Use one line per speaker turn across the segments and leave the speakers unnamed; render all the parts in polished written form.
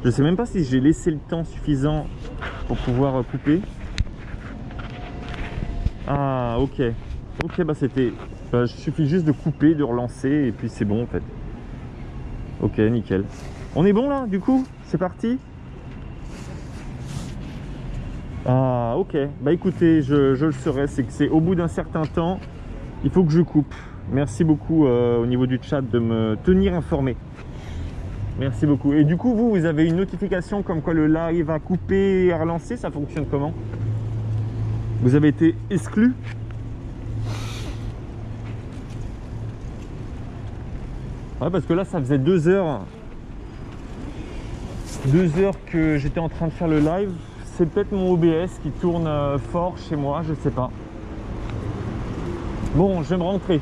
Je sais même pas si j'ai laissé le temps suffisant pour pouvoir couper. Ah ok. Ok, bah c'était... Bah, il suffit juste de couper, de relancer et puis c'est bon en fait. Ok, nickel. On est bon là du coup? C'est parti? Ah ok. Bah écoutez, je le saurai, c'est que c'est au bout d'un certain temps, il faut que je coupe. Merci beaucoup au niveau du chat de me tenir informé. Merci beaucoup. Et du coup, vous avez une notification comme quoi le live a coupé et a relancé, ça fonctionne comment? Vous avez été exclu? Ouais, parce que là, ça faisait 2 heures. 2 heures que j'étais en train de faire le live. C'est peut-être mon OBS qui tourne fort chez moi, je sais pas. Bon, je vais me rentrer.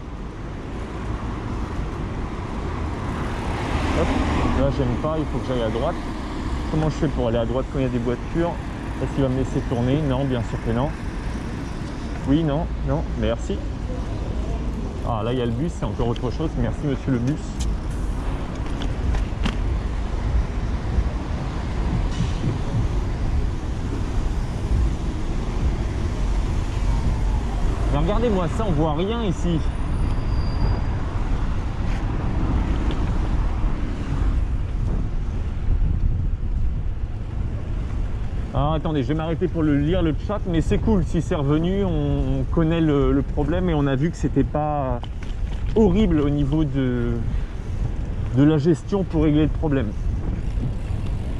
Hop, là j'aime pas, il faut que j'aille à droite. Comment je fais pour aller à droite quand il y a des voitures? Est-ce qu'il va me laisser tourner? Non, bien sûr que non. Oui, non, non, merci. Ah, là il y a le bus, c'est encore autre chose. Merci monsieur le bus. Mais regardez-moi ça, on voit rien ici. Ah, attendez, je vais m'arrêter pour lire le chat, mais c'est cool, si c'est revenu, on connaît le problème et on a vu que c'était pas horrible au niveau de la gestion pour régler le problème.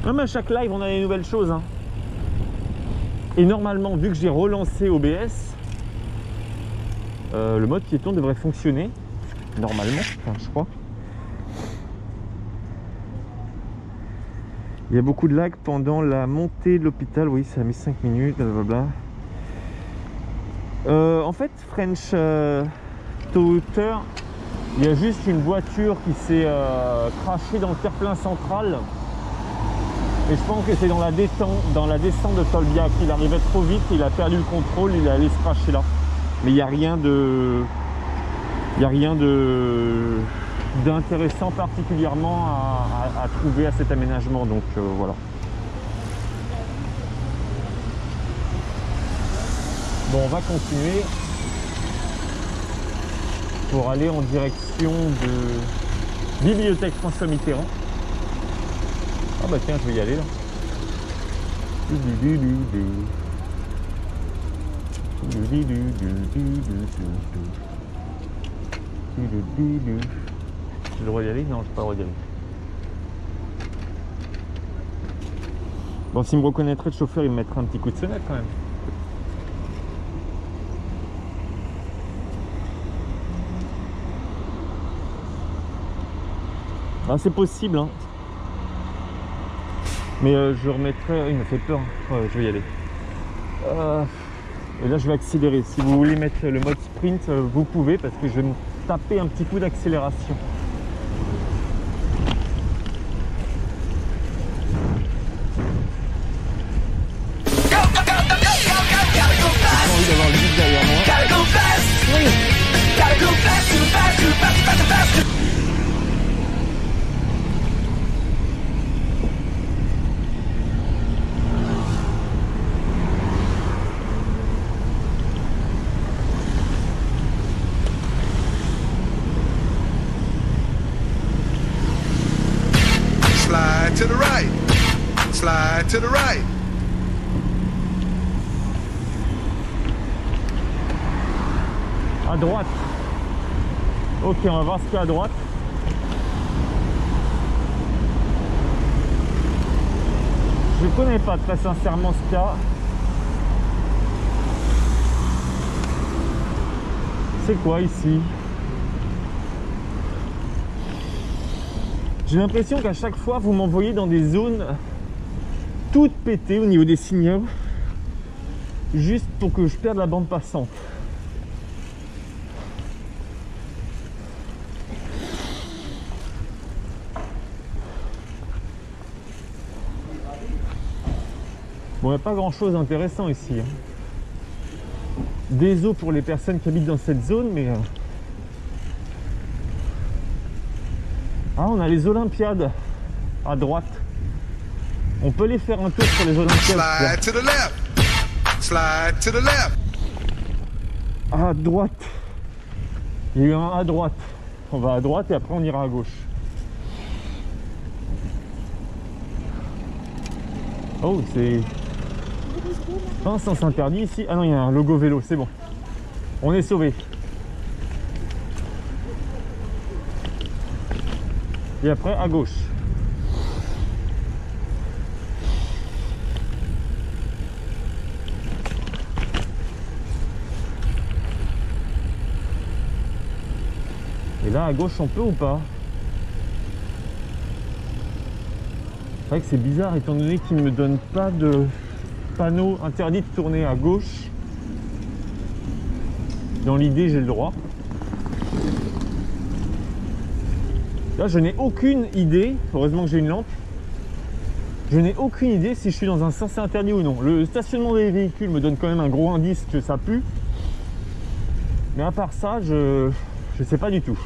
Même à chaque live, on a des nouvelles choses. Hein. Et normalement, vu que j'ai relancé OBS, le mode piéton devrait fonctionner, normalement, enfin, je crois. Il y a beaucoup de lag pendant la montée de l'hôpital. Oui, ça a mis 5 minutes, blablabla. En fait, French Touter, il y a juste une voiture qui s'est crashée dans le terre-plein central. Et je pense que c'est dans la descente de Tolbiac. Il arrivait trop vite, il a perdu le contrôle, il est allé se cracher là. Mais il n'y a rien de... Il n'y a rien d'intéressant particulièrement à trouver à cet aménagement, donc voilà. Bon, on va continuer pour aller en direction de Bibliothèque François Mitterrand. Ah bah tiens, je vais y aller là. J'ai le droit d'y aller? Non, j'ai pas le droit d'y aller. Bon, s'il me reconnaîtrait le chauffeur, il me mettrait un petit coup de sonnette quand même. Ah, c'est possible, hein. Mais je remettrai... Il me fait peur. Ouais, je vais y aller. Et là, je vais accélérer. Si vous voulez mettre le mode sprint, vous pouvez, parce que je vais me taper un petit coup d'accélération.
Slide to the right. Slide to the right.
À droite. Ok, on va voir ce qu'il y a à droite. Je connais pas très sincèrement ce qu'il y a. C'est quoi ici? J'ai l'impression qu'à chaque fois vous m'envoyez dans des zones toutes pétées au niveau des signaux, juste pour que je perde la bande passante. Bon, il n'y a pas grand chose d'intéressant ici. Hein. Désolé pour les personnes qui habitent dans cette zone, mais... Ah, on a les Olympiades à droite. On peut les faire un tour sur les Olympiades.
Slide to the left. Slide to the left.
À droite. Il y a eu un à droite. On va à droite et après on ira à gauche. Oh, c'est pas un sens interdit ici. Ah non, il y a un logo vélo, c'est bon. On est sauvé. Et après à gauche. Et là à gauche on peut ou pas? C'est vrai que c'est bizarre étant donné qu'il ne me donne pas de panneau interdit de tourner à gauche. Dans l'idée j'ai le droit. Là je n'ai aucune idée, heureusement que j'ai une lampe. Je n'ai aucune idée si je suis dans un sens interdit ou non. Le stationnement des véhicules me donne quand même un gros indice que ça pue. Mais à part ça, je sais pas du tout.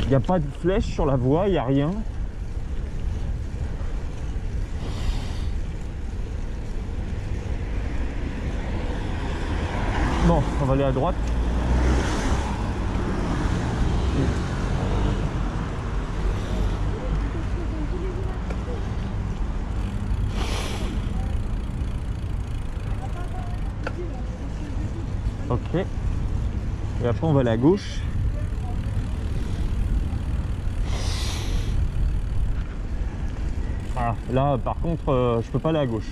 Il n'y a pas de flèche sur la voie, il n'y a rien. Bon, on va aller à droite. Ok. Et après on va aller à gauche. Ah, là par contre je peux pas aller à gauche.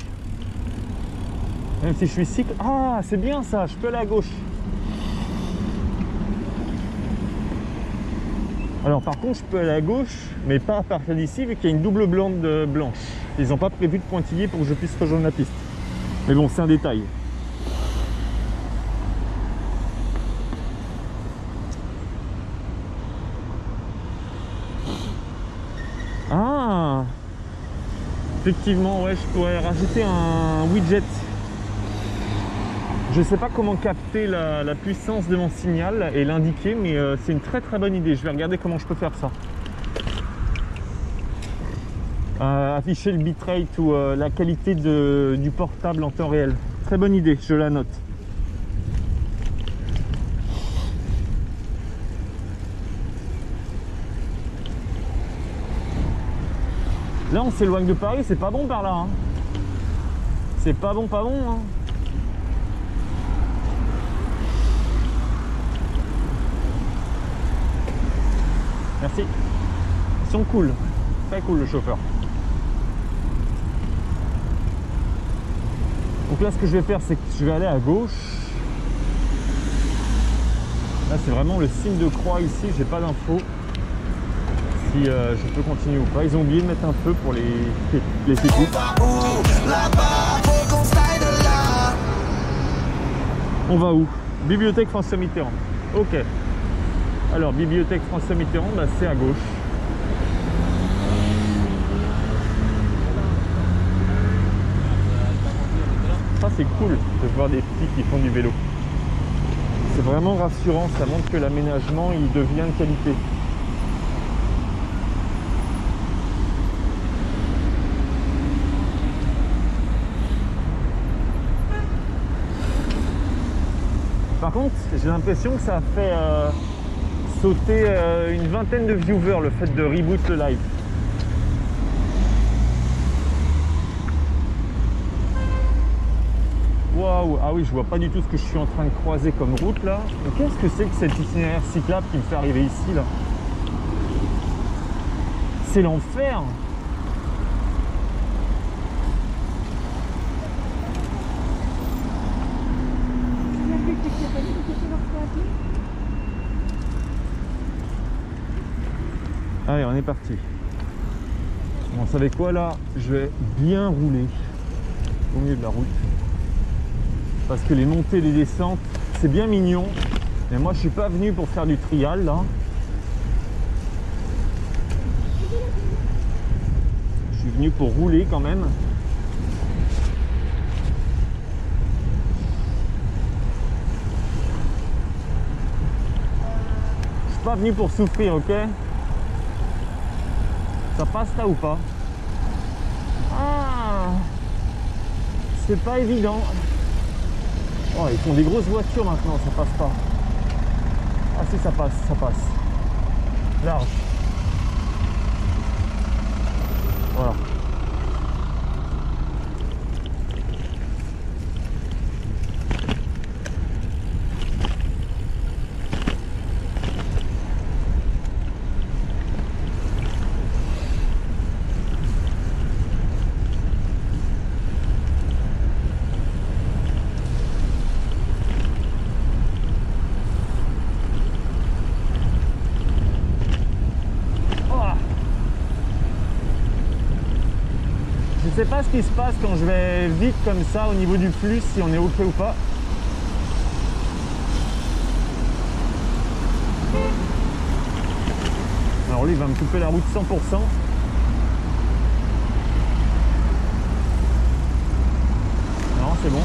Même si je suis cycle. Ah, c'est bien ça, je peux aller à gauche. Alors par contre je peux aller à gauche, mais pas à partir d'ici vu qu'il y a une double blande blanche. Ils n'ont pas prévu de pointiller pour que je puisse rejoindre la piste. Mais bon, c'est un détail. Ah, effectivement, ouais, je pourrais rajouter un widget. Je ne sais pas comment capter la puissance de mon signal et l'indiquer, mais c'est une très bonne idée. Je vais regarder comment je peux faire ça. Afficher le bitrate ou la qualité du portable en temps réel. Très bonne idée, je la note. Là on s'éloigne de Paris, c'est pas bon par là. Hein. C'est pas bon, hein. Merci. Ils sont cool. Très cool le chauffeur. Donc là ce que je vais faire c'est que je vais aller à gauche. Là c'est vraiment le signe de croix ici, j'ai pas d'infos. Si je peux continuer ou pas. Ils ont oublié de mettre un feu pour les sécu. On va où? Bibliothèque François Mitterrand. Ok. Alors, bibliothèque François Mitterrand, bah, c'est à gauche. Ça, c'est cool de voir des petits qui font du vélo. C'est vraiment rassurant, ça montre que l'aménagement, il devient de qualité. Par contre, j'ai l'impression que ça a fait sauter une vingtaine de viewers le fait de reboot le live. Waouh, ah oui, je vois pas du tout ce que je suis en train de croiser comme route là. Qu'est-ce que c'est que cet itinéraire cyclable qui me fait arriver ici là? C'est l'enfer. Allez, on est parti. Bon, vous savez quoi là? Je vais bien rouler au milieu de la route. Parce que les montées et les descentes, c'est bien mignon. Mais moi, je suis pas venu pour faire du trial là. Je suis venu pour rouler quand même. Je suis pas venu pour souffrir, ok? Ça passe là ou pas? Ah, c'est pas évident. Oh, ils font des grosses voitures maintenant, ça passe pas. Ah si, ça passe, ça passe. Large. Voilà. Je sais pas ce qui se passe quand je vais vite comme ça au niveau du flux, si on est ok ou pas. Alors lui il va me couper la route 100%. Non, c'est bon.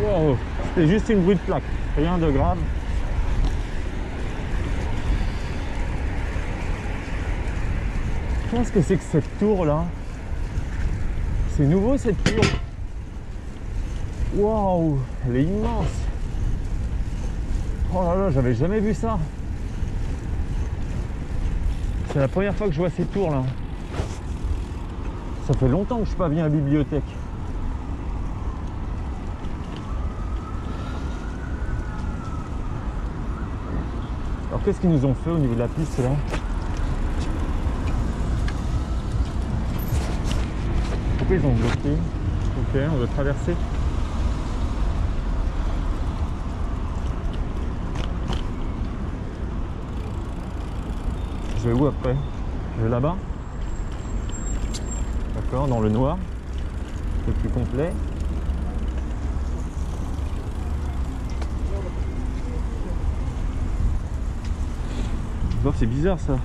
Wow, c'était juste une bruit de plaque, rien de grave. Qu'est-ce que c'est que cette tour là? C'est nouveau cette tour. Waouh, elle est immense. Oh là là, j'avais jamais vu ça. C'est la première fois que je vois ces tours là. Ça fait longtemps que je suis pas venu à la bibliothèque. Alors qu'est-ce qu'ils nous ont fait au niveau de la piste là? Pourquoi ils ont bloqué? Ok, on veut traverser. Je vais où après? Je vais là-bas. D'accord, dans le noir. C'est plus complet. Oh, c'est bizarre ça.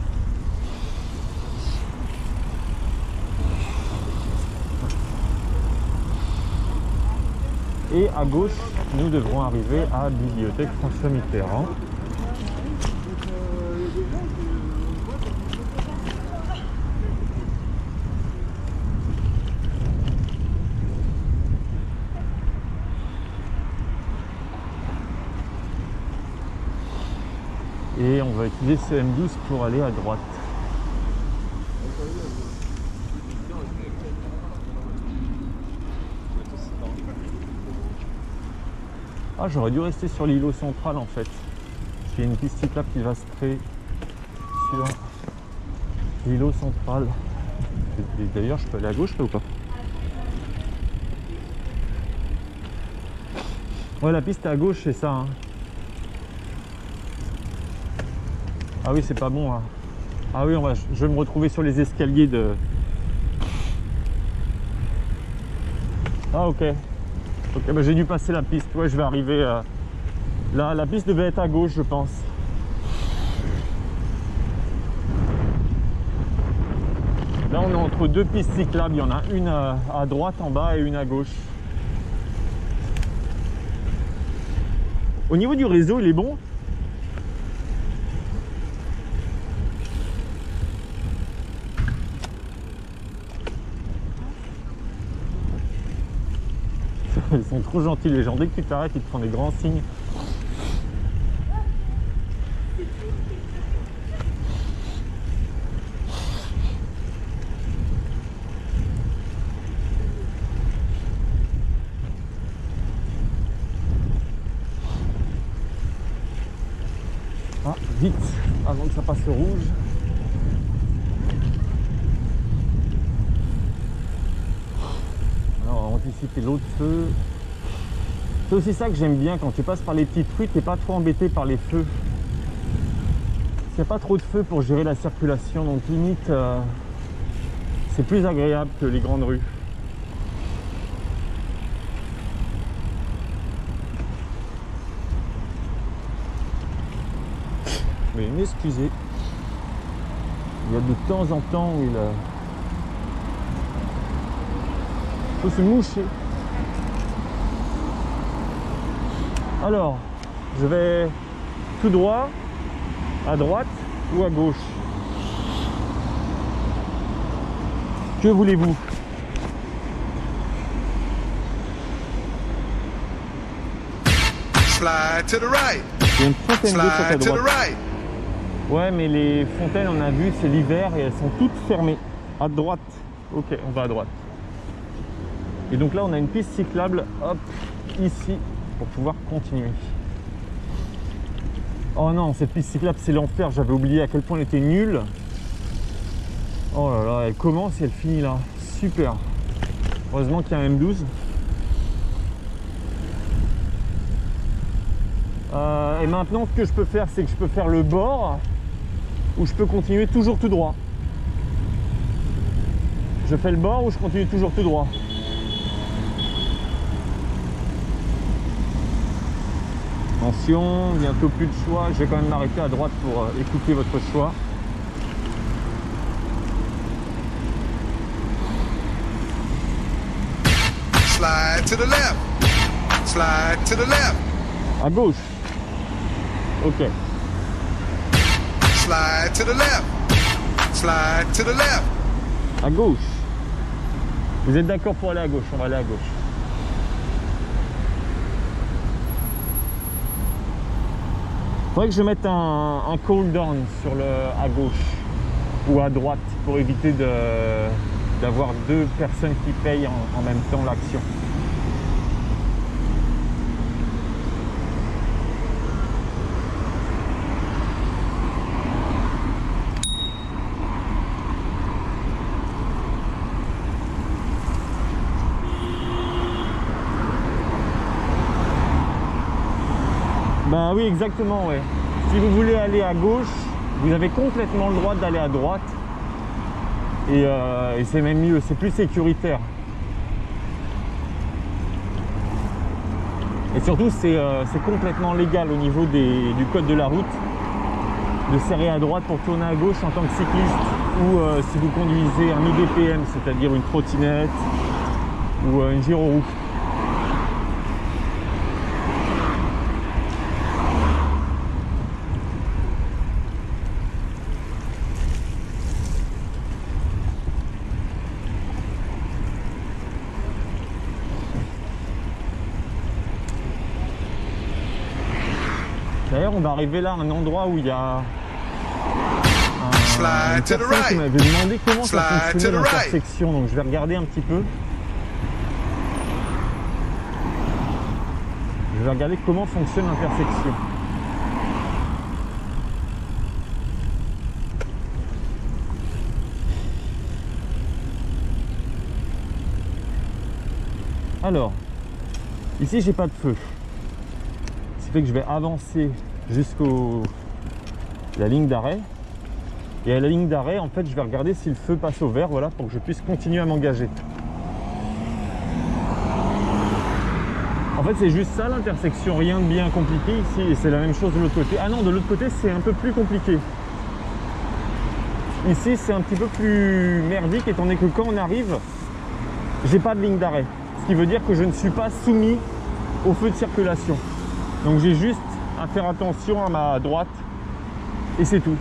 Et à gauche, nous devrons arriver à Bibliothèque François Mitterrand. Et on va utiliser ce M12 pour aller à droite. Ah, j'aurais dû rester sur l'îlot central en fait. Il y a une piste cyclable qui va se créer sur l'îlot central. D'ailleurs, je peux aller à gauche là ou pas? Ouais, la piste est à gauche, c'est ça. Hein. Ah oui, c'est pas bon. Hein. Ah oui, je vais me retrouver sur les escaliers de... Ah ok. Ok, bah, j'ai dû passer la piste. Ouais, je vais arriver... Là, la piste devait être à gauche, je pense. Là, on est entre deux pistes cyclables. Il y en a une à droite en bas et une à gauche. Au niveau du réseau, il est bon? Ils sont trop gentils les gens, dès que tu t'arrêtes ils te font des grands signes. Ah, vite, avant que ça passe le rouge. Alors on va anticiper l'autre feu. C'est aussi ça que j'aime bien, quand tu passes par les petites rues, t'es pas trop embêté par les feux. Il n'y a pas trop de feu pour gérer la circulation, donc limite c'est plus agréable que les grandes rues. Mais m'excusez, il y a de temps en temps où faut se moucher. Alors, je vais tout droit, à droite ou à gauche? Que voulez-vous?
Slide to the right.
Il y a une fontaine d'eau sur ta
Slide to the
droite.
right.
Ouais, mais les fontaines, on a vu, c'est l'hiver et elles sont toutes fermées. À droite. Ok, on va à droite. Et donc là, on a une piste cyclable, hop, ici, pour pouvoir continuer. Oh non, cette piste cyclable, c'est l'enfer. J'avais oublié à quel point elle était nulle. Oh là là, elle commence et elle finit là. Super. Heureusement qu'il y a un M12. Et maintenant, ce que je peux faire, c'est que je peux faire le bord ou je peux continuer toujours tout droit. Je fais le bord ou je continue toujours tout droit. Attention, bientôt plus de choix. Je vais quand même m'arrêter à droite pour écouter votre choix.
Slide to the left. Slide to the left.
À gauche. Ok.
Slide to the left. Slide to the left.
À gauche. Vous êtes d'accord pour aller à gauche? On va aller à gauche. Faudrait que je mette un cool down sur le à gauche ou à droite pour éviter d'avoir deux personnes qui payent en même temps l'action. Ben oui, exactement, ouais. Si vous voulez aller à gauche, vous avez complètement le droit d'aller à droite. Et c'est même mieux, c'est plus sécuritaire. Et surtout, c'est complètement légal au niveau du code de la route de serrer à droite pour tourner à gauche en tant que cycliste ou si vous conduisez un EDPM, c'est-à-dire une trottinette ou une gyroroue. D'ailleurs, on va arriver là à un endroit où il y a une personne qui m'avait demandé comment ça fonctionnait l'intersection. Donc je vais regarder un petit peu. Je vais regarder comment fonctionne l'intersection. Alors, ici j'ai pas de feu. Ce qui fait que je vais avancer jusqu'au la ligne d'arrêt. Et à la ligne d'arrêt, en fait, je vais regarder si le feu passe au vert, voilà, pour que je puisse continuer à m'engager. En fait, c'est juste ça l'intersection, rien de bien compliqué ici. Et c'est la même chose de l'autre côté. Ah non, de l'autre côté, c'est un peu plus compliqué. Ici, c'est un petit peu plus merdique, étant donné que quand on arrive, j'ai pas de ligne d'arrêt. Ce qui veut dire que je ne suis pas soumis au feu de circulation. Donc j'ai juste à faire attention à ma droite et c'est tout.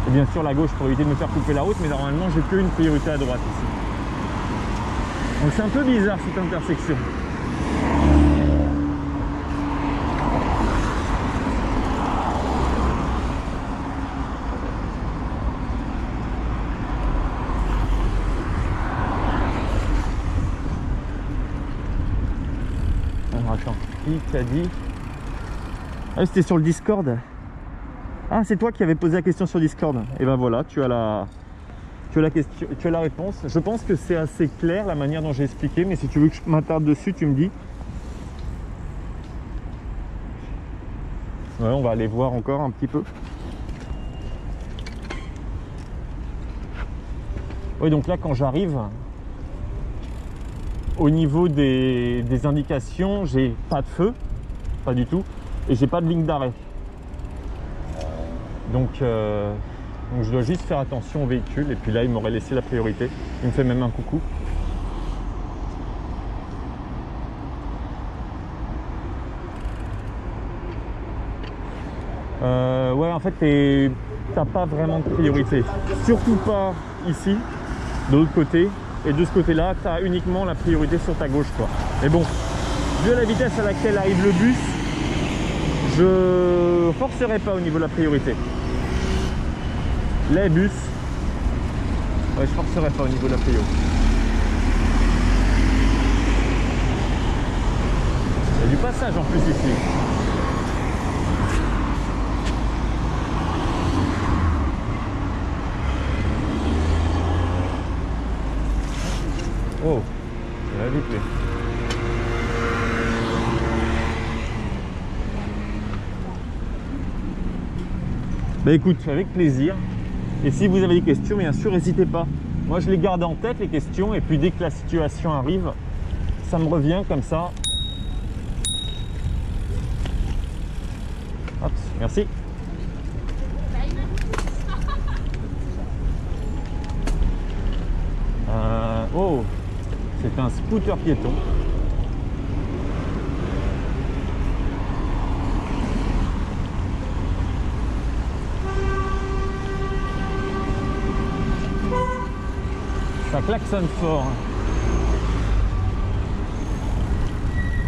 Et bien sûr la gauche pour éviter de me faire couper la route, mais normalement j'ai qu'une priorité à droite ici. Donc c'est un peu bizarre cette intersection. Alors attends, qui t'a dit? Ah, c'était sur le Discord. Ah, c'est toi qui avais posé la question sur Discord. Et ben voilà, tu as la question, tu as la réponse. Je pense que c'est assez clair la manière dont j'ai expliqué, mais si tu veux que je m'attarde dessus, tu me dis. Ouais, on va aller voir encore un petit peu. Oui, donc là, quand j'arrive, au niveau des indications, j'ai pas de feu, pas du tout, et j'ai pas de ligne d'arrêt. Donc je dois juste faire attention au véhicule, et puis là, il m'aurait laissé la priorité. Il me fait même un coucou. Ouais, en fait, t'as pas vraiment de priorité. Surtout pas ici, de l'autre côté. Et de ce côté-là, t'as uniquement la priorité sur ta gauche, quoi. Mais bon, vu la vitesse à laquelle arrive le bus, je forcerai pas au niveau de la priorité. Les bus, ouais, je forcerai pas au niveau de la priorité. Il y a du passage en plus ici. Oh, ça va vite lui. Bah écoute, avec plaisir. Et si vous avez des questions, bien sûr, n'hésitez pas. Moi, je les garde en tête, les questions, et puis dès que la situation arrive, ça me revient comme ça. Hop, merci. Oh, c'est un scooter piéton. Ça klaxonne fort.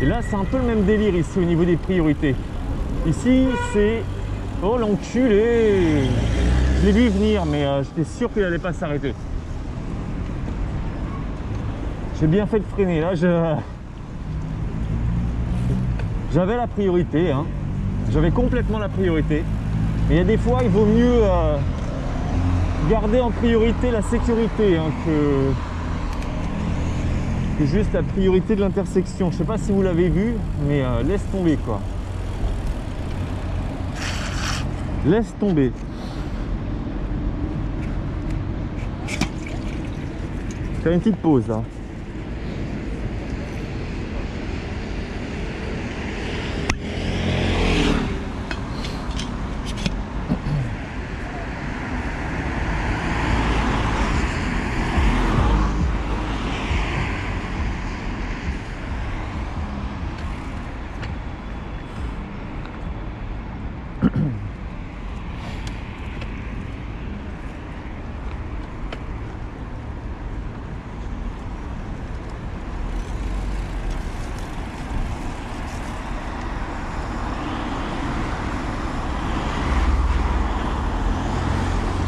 Et là, c'est un peu le même délire ici au niveau des priorités. Ici, c'est... Oh, l'enculé! Je l'ai vu venir, mais j'étais sûr qu'il n'allait pas s'arrêter. J'ai bien fait de freiner. Là, j'avais la priorité. Hein. J'avais complètement la priorité. Mais il y a des fois, il vaut mieux garder en priorité la sécurité hein, que juste la priorité de l'intersection. Je sais pas si vous l'avez vu, mais laisse tomber quoi. Laisse tomber. Faire une petite pause là.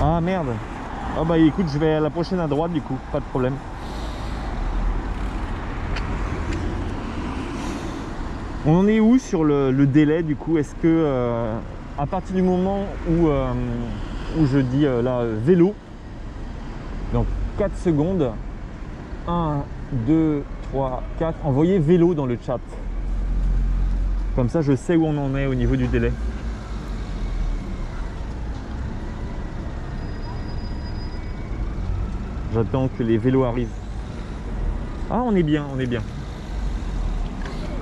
Ah merde. Ah bah écoute, je vais à la prochaine à droite du coup, pas de problème. On en est où sur le délai du coup? Est-ce que à partir du moment où je dis là vélo, donc 4 secondes, 1, 2, 3, 4, envoyez vélo dans le chat. Comme ça je sais où on en est au niveau du délai. J'attends que les vélos arrivent. Ah, on est bien, on est bien.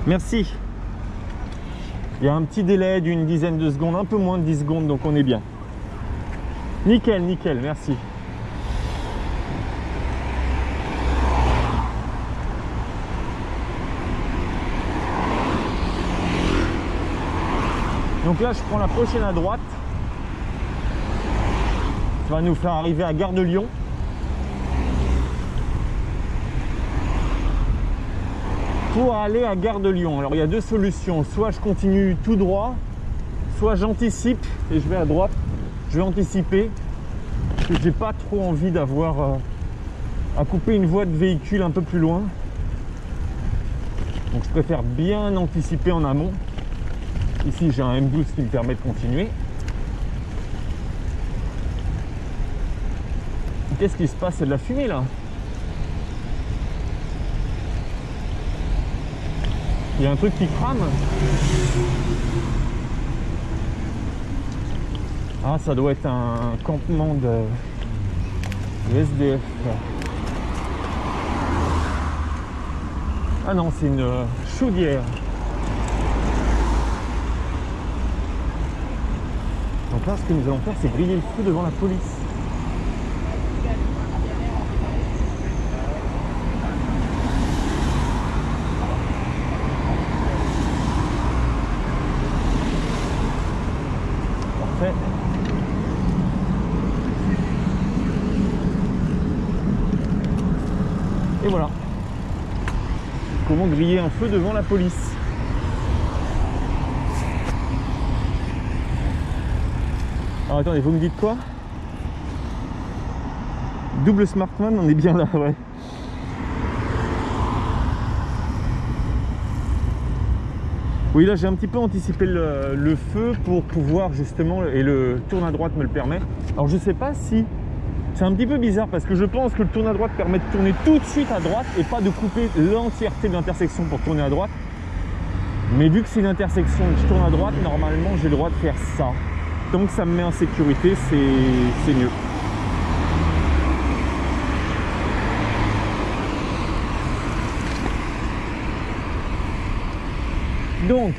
Merci. Il y a un petit délai d'une dizaine de secondes, un peu moins de 10 secondes, donc on est bien. Nickel, nickel, merci. Donc là, je prends la prochaine à droite. Ça va nous faire arriver à Gare de Lyon. Pour aller à Gare de Lyon. Alors il y a deux solutions, soit je continue tout droit, soit j'anticipe et je vais à droite. Je vais anticiper parce que j'ai pas trop envie d'avoir à couper une voie de véhicule un peu plus loin. Donc je préfère bien anticiper en amont. Ici j'ai un M-Boost qui me permet de continuer. Qu'est-ce qui se passe? C'est de la fumée là. Il y a un truc qui crame. Ah, ça doit être un campement de SDF. Ah non, c'est une chaudière. Donc là, ce que nous allons faire, c'est griller le feu devant la police. Et voilà. Comment griller un feu devant la police. Alors attendez, vous me dites quoi? Double smartphone, on est bien là, ouais. Oui, là j'ai un petit peu anticipé le feu pour pouvoir justement, et le tourne à droite me le permet. Alors je sais pas si, c'est un petit peu bizarre parce que je pense que le tourne à droite permet de tourner tout de suite à droite et pas de couper l'entièreté de l'intersection pour tourner à droite. Mais vu que c'est une intersection et que je tourne à droite, normalement j'ai le droit de faire ça. Donc ça me met en sécurité, c'est mieux. Donc,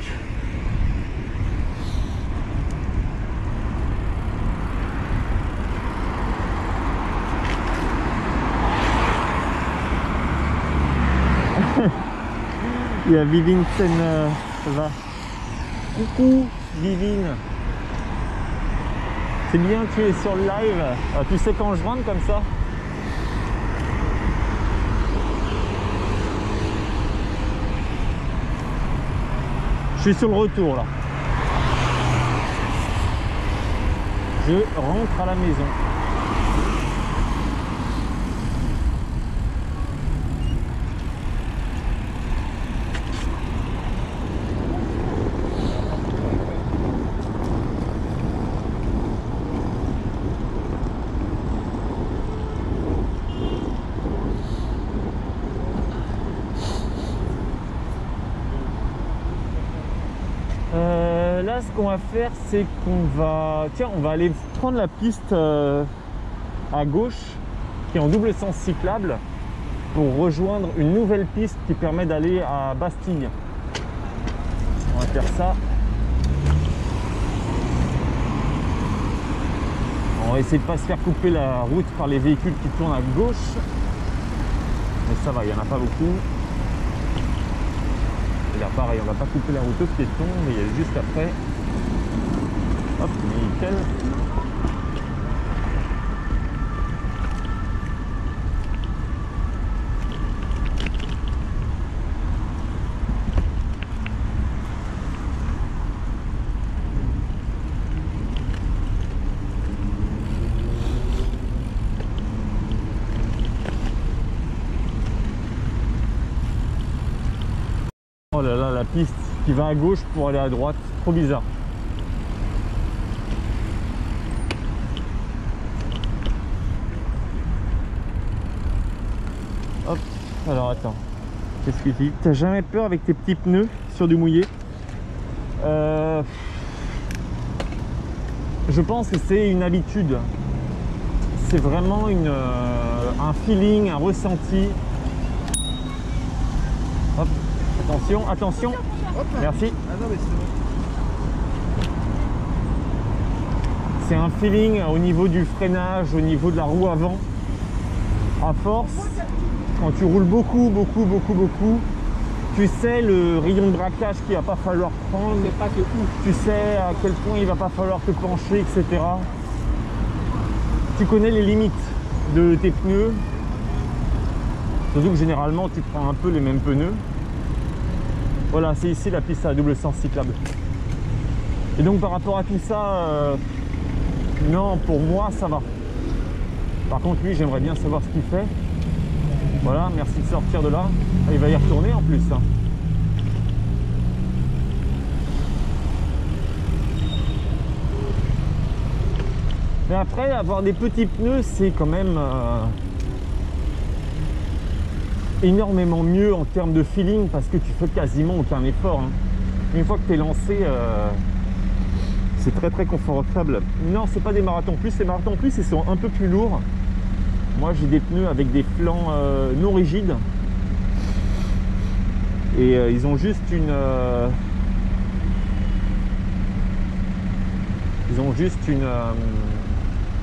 il y a Vivine Sen, ça va. Coucou Vivine. C'est bien, tu es sur le live. Tu sais quand je rentre comme ça? Je suis sur le retour là. Je rentre à la maison. Là, ce qu'on va faire, c'est qu'on va... Tiens, on va aller prendre la piste à gauche, qui est en double sens cyclable, pour rejoindre une nouvelle piste qui permet d'aller à Bastille. On va faire ça. On va essayer de ne pas se faire couper la route par les véhicules qui tournent à gauche. Mais ça va, il n'y en a pas beaucoup. Et là pareil, on va pas couper la route aux piétons, mais il y a juste après. Hop, nickel. Oh là là, la piste qui va à gauche pour aller à droite, trop bizarre. Hop, alors attends, qu'est-ce qu'il dit? T'as jamais peur avec tes petits pneus sur du mouillé? Je pense que c'est une habitude. C'est vraiment un feeling, un ressenti. Hop. Attention, attention.
Hop là.
Merci.
Ah non, mais c'est bon.
C'est un feeling au niveau du freinage, au niveau de la roue avant. À force, quand tu roules beaucoup, tu sais le rayon de braquage qu'il va pas falloir prendre.
C'est pas que ouf.
Tu sais à quel point il va pas falloir te pencher, etc. Tu connais les limites de tes pneus. Surtout que généralement, tu prends un peu les mêmes pneus. Voilà, c'est ici la piste à double sens cyclable. Et donc par rapport à tout ça, non, pour moi ça va. Par contre lui, j'aimerais bien savoir ce qu'il fait. Voilà, merci de sortir de là. Ah, il va y retourner en plus. Hein. Mais après, avoir des petits pneus, c'est quand même énormément mieux en termes de feeling parce que tu fais quasiment aucun effort. Hein. Une fois que tu es lancé, c'est très confortable. Non, c'est pas des marathons plus. Les marathons plus, ils sont un peu plus lourds. Moi, j'ai des pneus avec des flancs non rigides. Et ils ont juste une...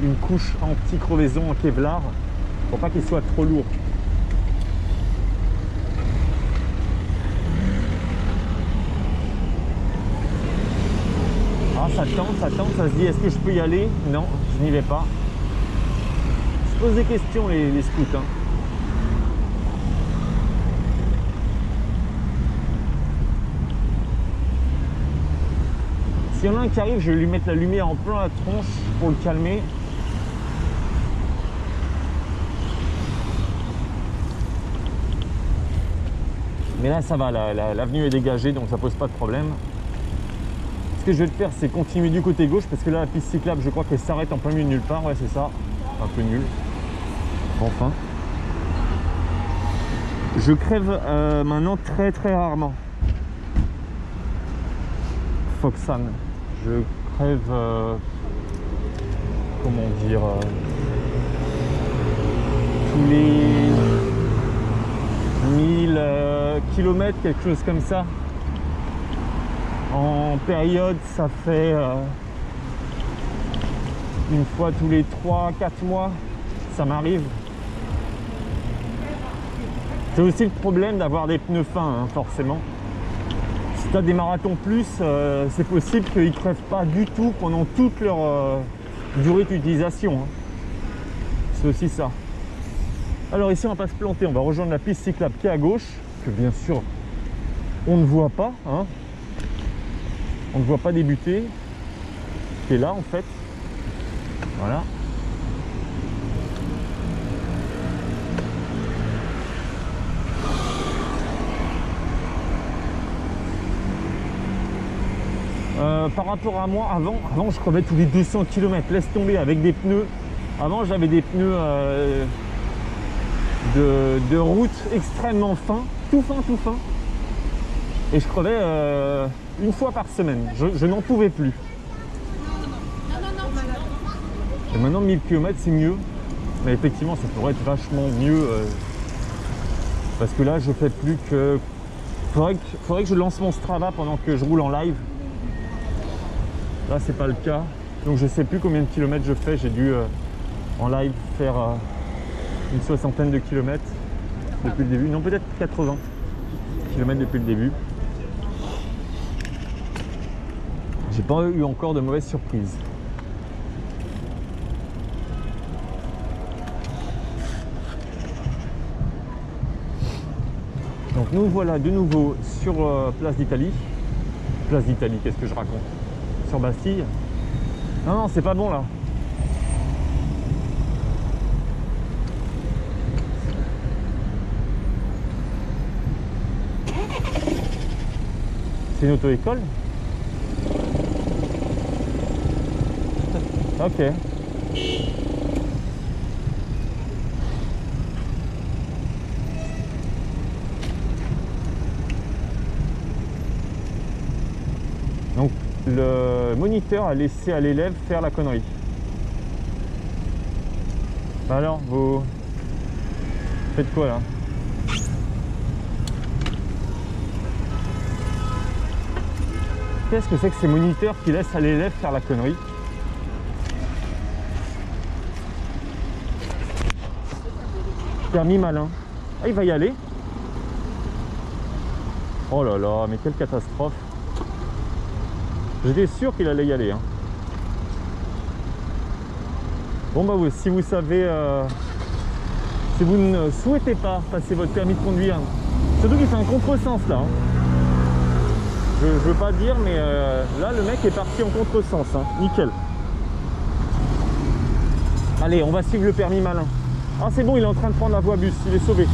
une couche anti-crevaison en Kevlar pour pas qu'il soit trop lourd. Ah, ça tente, ça se dit est-ce que je peux y aller? Non, je n'y vais pas. Se pose des questions les scouts. Hein. S'il y en a un qui arrive, je vais lui mettre la lumière en plein la tronche pour le calmer. Mais là ça va, l'avenue est dégagée donc ça pose pas de problème. Ce que je vais te faire, c'est continuer du côté gauche parce que là la piste cyclable, je crois qu'elle s'arrête en plein milieu de nulle part. Ouais, c'est ça, un peu nul. Enfin, je crève maintenant très rarement. Foxane, je crève comment dire tous les 1000 km, quelque chose comme ça. En période, ça fait une fois tous les 3-4 mois, ça m'arrive. C'est aussi le problème d'avoir des pneus fins, hein, forcément. Si tu as des marathons plus, c'est possible qu'ils ne crèvent pas du tout pendant toute leur durée d'utilisation. Hein. C'est aussi ça. Alors ici, on va pas se planter, on va rejoindre la piste cyclable qui est à gauche, que bien sûr, on ne voit pas. Hein. On ne voit pas débuter, qui est là en fait. Voilà. Par rapport à moi, avant je crevais tous les 200 km, laisse tomber avec des pneus. Avant j'avais des pneus de route extrêmement fins, tout fin. Et je crevais une fois par semaine, je n'en pouvais plus. Et maintenant 1000 km c'est mieux, mais effectivement ça pourrait être vachement mieux parce que là je fais plus que... Faudrait que je lance mon Strava pendant que je roule en live. Là c'est pas le cas, donc je sais plus combien de kilomètres je fais. J'ai dû en live faire une 60aine de kilomètres depuis le début, non peut-être 80 km depuis le début. J'ai pas eu encore de mauvaises surprises. Donc nous voilà de nouveau sur Place d'Italie. Place d'Italie, qu'est-ce que je raconte? Sur Bastille. Non, c'est pas bon là. C'est une auto-école? Ok. Donc le moniteur a laissé à l'élève faire la connerie. Alors, vous faites quoi là? Qu'est-ce que c'est que ces moniteurs qui laissent à l'élève faire la connerie? Permis malin. Ah, il va y aller. Oh là là, mais quelle catastrophe. J'étais sûr qu'il allait y aller. Hein. Bon bah oui, si vous savez, si vous ne souhaitez pas passer votre permis de conduire, surtout qu'il fait un contresens là. Hein. Je veux pas dire, mais là le mec est parti en contresens. Hein. Nickel. Allez, on va suivre le permis malin. Ah c'est bon, il est en train de prendre la voie bus, il est sauvé.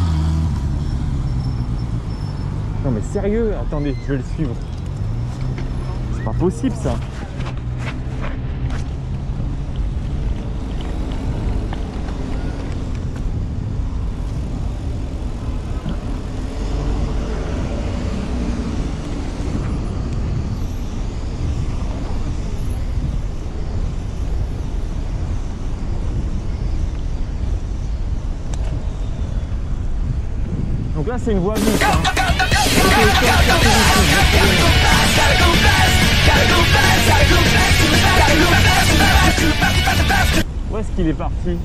Non mais sérieux, attendez, je vais le suivre. C'est pas possible ça. Donc là c'est une voie bus. Hein. Où est-ce qu'il est parti?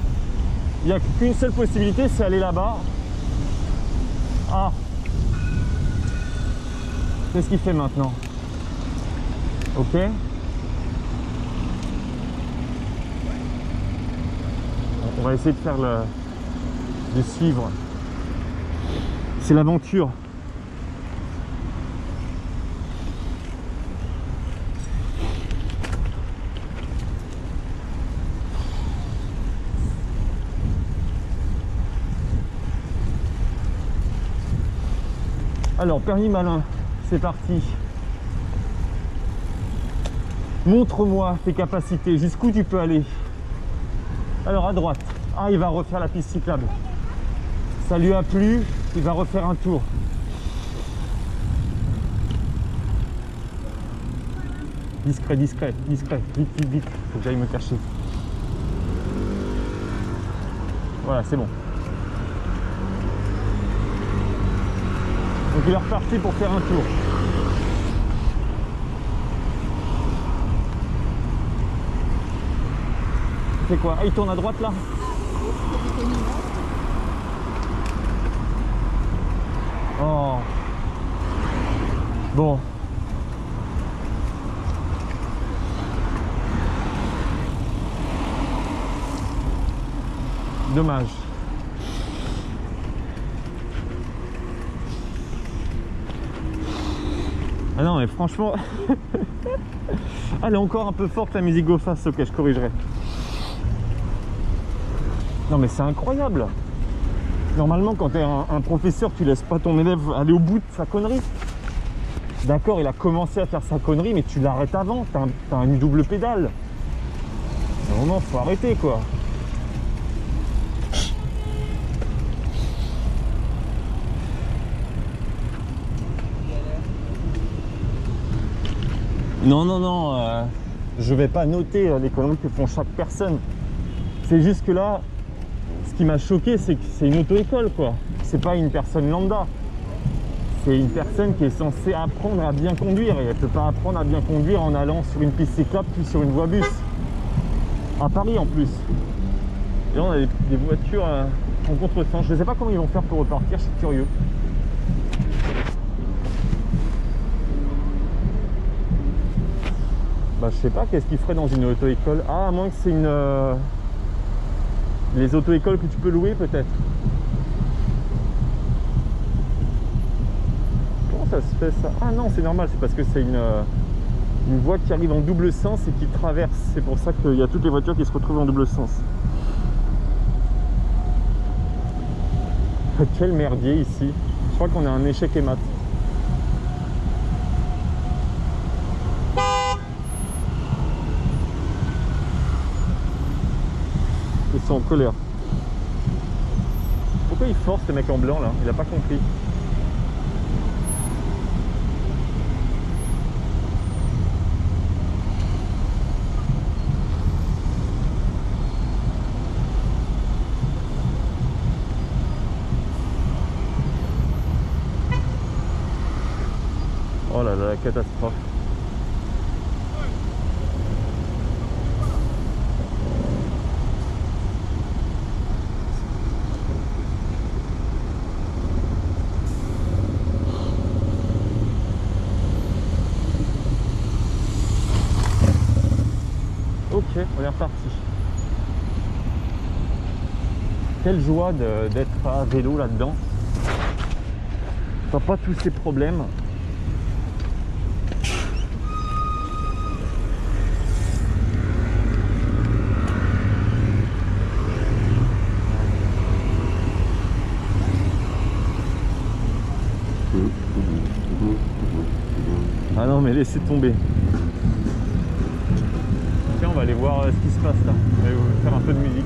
Il n'y a qu'une seule possibilité, c'est aller là-bas. Ah. Qu'est-ce qu'il fait maintenant? Ok. On va essayer de faire de suivre. C'est l'aventure. Alors, permis malin, c'est parti. Montre-moi tes capacités, jusqu'où tu peux aller. Alors, à droite. Ah, il va refaire la piste cyclable. Ça lui a plu, il va refaire un tour. Discret, discret, discret. Vite, vite, vite. Faut que j'aille me cacher. Voilà, c'est bon. Donc il est reparti pour faire un tour. C'est quoi? Ah, il tourne à droite là? Oh. Bon. Dommage. Ah non mais franchement elle est encore un peu forte la musique go fast. Ok, je corrigerai. Non mais c'est incroyable. Normalement quand tu es un professeur, tu laisses pas ton élève aller au bout de sa connerie. D'accord, il a commencé à faire sa connerie, mais tu l'arrêtes avant. T'as une double pédale. À un moment faut arrêter quoi. Non, non, non, je vais pas noter les conneries que font chaque personne. C'est juste que là, ce qui m'a choqué, c'est que c'est une auto-école, quoi. C'est pas une personne lambda. C'est une personne qui est censée apprendre à bien conduire. Et elle peut pas apprendre à bien conduire en allant sur une piste cyclable puis sur une voie bus. À Paris, en plus. Et là, on a des voitures en contresens. Je sais pas comment ils vont faire pour repartir, je suis curieux. Bah, je sais pas, qu'est-ce qu'il ferait dans une auto-école? Ah, à moins que c'est une... les auto-écoles que tu peux louer, peut-être. Comment ça se fait, ça? Ah non, c'est normal, c'est parce que c'est une voie qui arrive en double sens et qui traverse. C'est pour ça qu'il y a toutes les voitures qui se retrouvent en double sens. Quel merdier, ici. Je crois qu'on a un échec et mat. Ils sont en colère. Pourquoi il force ce mec en blanc là? Il a pas compris. Oh là là, la catastrophe. Ok, on est reparti. Quelle joie d'être à vélo là-dedans. T'as pas tous ces problèmes. Ah non mais laissez tomber. Tiens, on va aller voir ce qui se passe là. On va faire un peu de musique.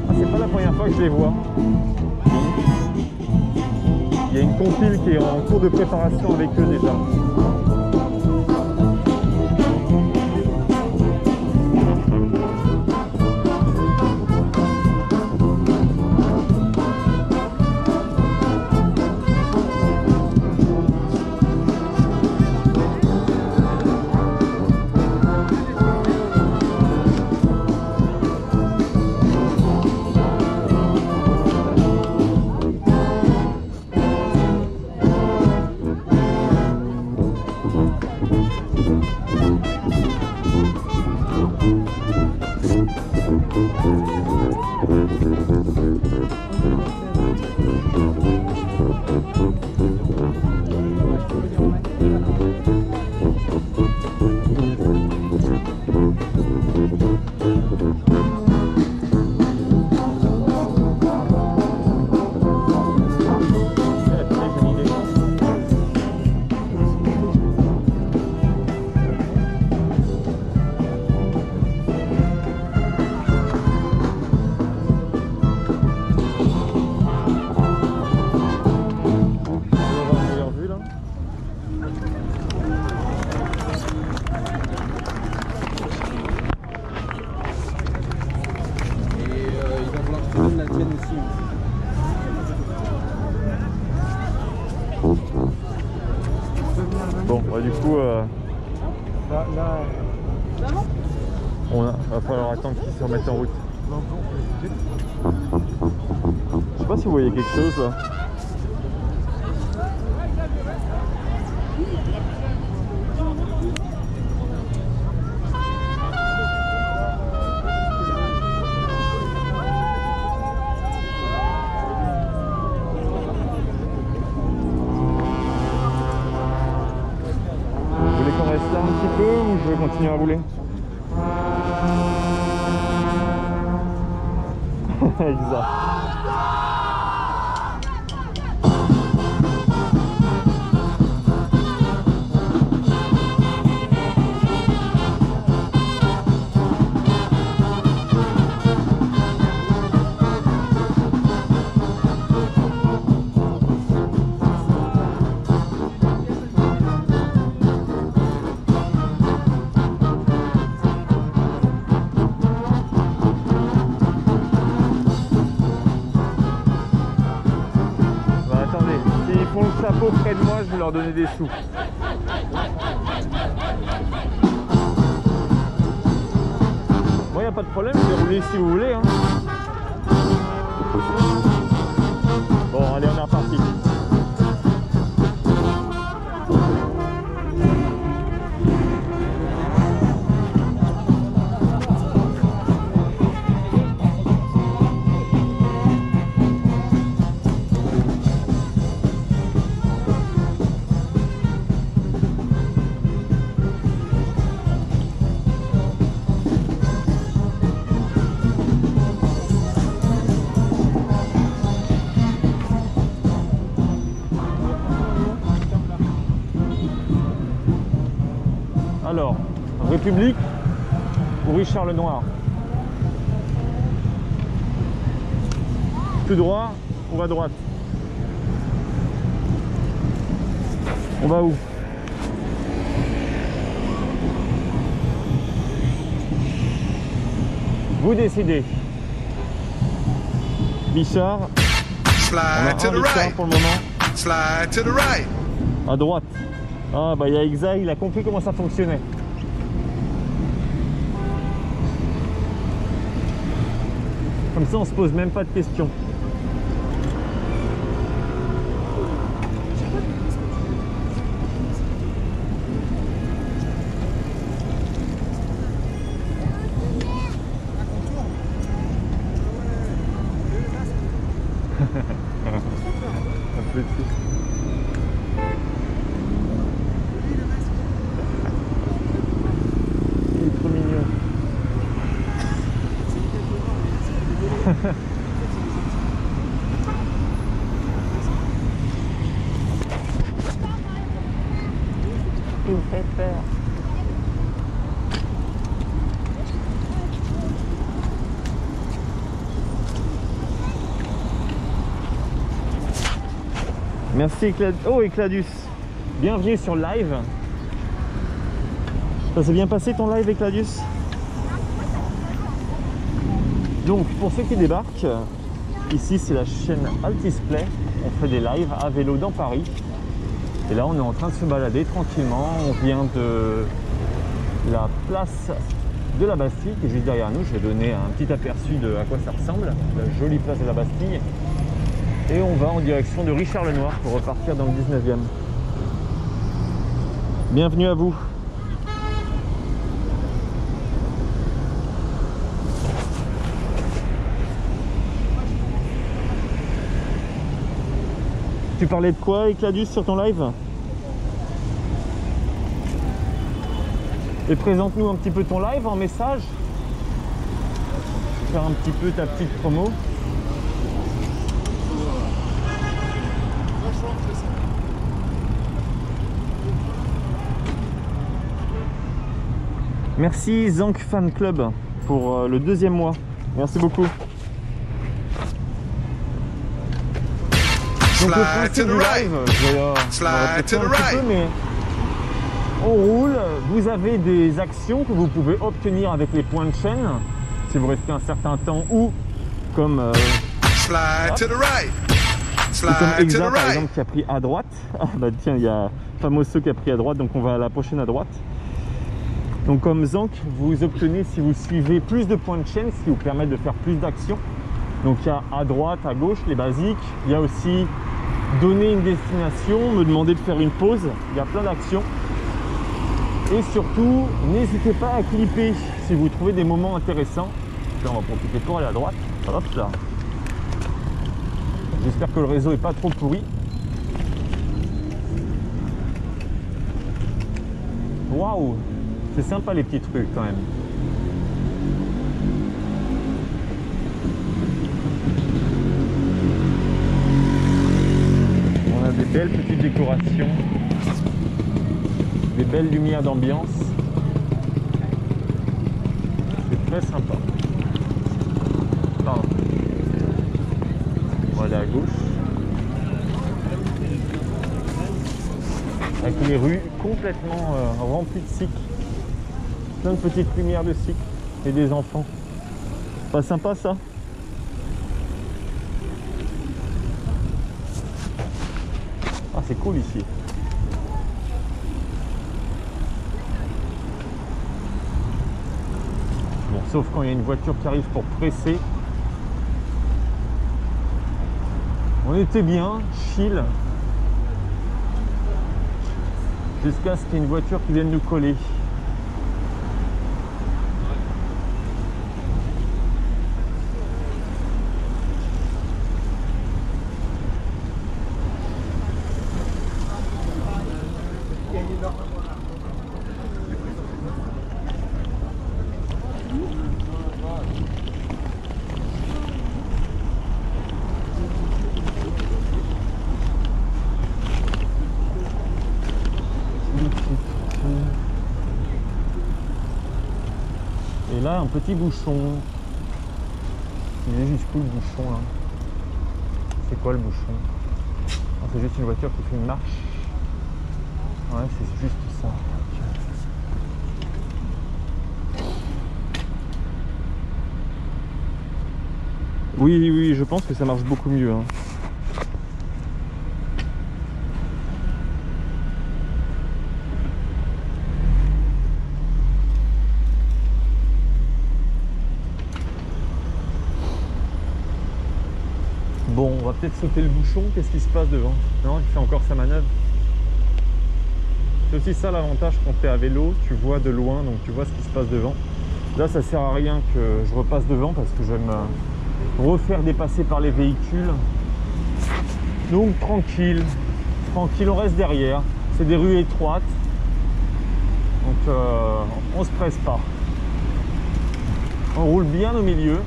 Ah, c'est pas la première fois que je les vois. Il y a une compile qui est en cours de préparation avec eux déjà. coup, va falloir attendre qu'ils se remettent en route. Je sais pas si vous voyez quelque chose là. Vous voulez qu'on reste là un petit peu ou je vais continuer à rouler? Exact. Chapeau près de moi, je vais leur donner des sous. Bon, il n'y a pas de problème, je vais rouler si vous voulez. Hein. Bon, allez, on est reparti. Alors, République ou Richard Lenoir? Tout droit ou à droite? On va où? Vous décidez. Bichard.
Slide to the
Bichard
right.
pour le moment.
Slide to the right.
À droite. Ah bah il y a Exa, il a compris comment ça fonctionnait. Comme ça on se pose même pas de questions. Un petit. Il est trop mignon. Il me fait peur. Merci Ecladus. Bienvenue sur le live. Ça s'est bien passé ton live Ecladus? Donc pour ceux qui débarquent, ici c'est la chaîne Altisplay. On fait des lives à vélo dans Paris. Et là on est en train de se balader tranquillement. On vient de la place de la Bastille qui est juste derrière nous. Je vais donner un petit aperçu de à quoi ça ressemble, la jolie place de la Bastille. Et on va en direction de Richard Lenoir pour repartir dans le 19e. Bienvenue à vous. Tu parlais de quoi, Ecladus, sur ton live? Et présente-nous un petit peu ton live en message. Faire un petit peu ta petite promo. Merci Zank Fan Club pour le 2e mois. Merci beaucoup. Donc le principe du live, je vais répéter un petit peu, mais on roule, vous avez des actions que vous pouvez obtenir avec les points de chaîne si vous restez un certain temps ou comme
Slide to the right.
C'est comme
Slide to
Exa
the
par
right.
exemple qui a pris à droite. Ah bah tiens, il y a Famoso qui a pris à droite, donc on va à la prochaine à droite. Donc comme Zank, vous obtenez, si vous suivez, plus de points de chaîne, ce qui vous permet de faire plus d'actions. Donc il y a à droite, à gauche, les basiques. Il y a aussi donner une destination, me demander de faire une pause. Il y a plein d'actions. Et surtout, n'hésitez pas à clipper si vous trouvez des moments intéressants. Là, on va profiter pour aller à droite. Hop là. J'espère que le réseau n'est pas trop pourri. Waouh! C'est sympa les petits trucs quand même. On a des belles petites décorations. Des belles lumières d'ambiance. C'est très sympa. Pardon. On va aller à gauche. Avec les rues complètement remplies de cycles. Plein de petites lumières de cycles et des enfants. Pas sympa ça? Ah, c'est cool ici. Bon, sauf quand il y a une voiture qui arrive pour presser. On était bien, chill. Jusqu'à ce qu'il y ait une voiture qui vienne nous coller. Et là, un petit bouchon. Il est jusqu'où le bouchon là? C'est quoi le bouchon? Ah, c'est juste une voiture qui fait une marche. Ouais, c'est juste ça. Oui, oui, je pense que ça marche beaucoup mieux. Hein. Bon, on va peut-être sauter le bouchon. Qu'est-ce qui se passe devant? Non, il fait encore sa manœuvre. C'est aussi ça l'avantage quand tu es à vélo, tu vois de loin, donc tu vois ce qui se passe devant. Là, ça sert à rien que je repasse devant parce que je vais me refaire dépasser par les véhicules. Donc tranquille, tranquille, on reste derrière. C'est des rues étroites, donc on se presse pas. On roule bien au milieu.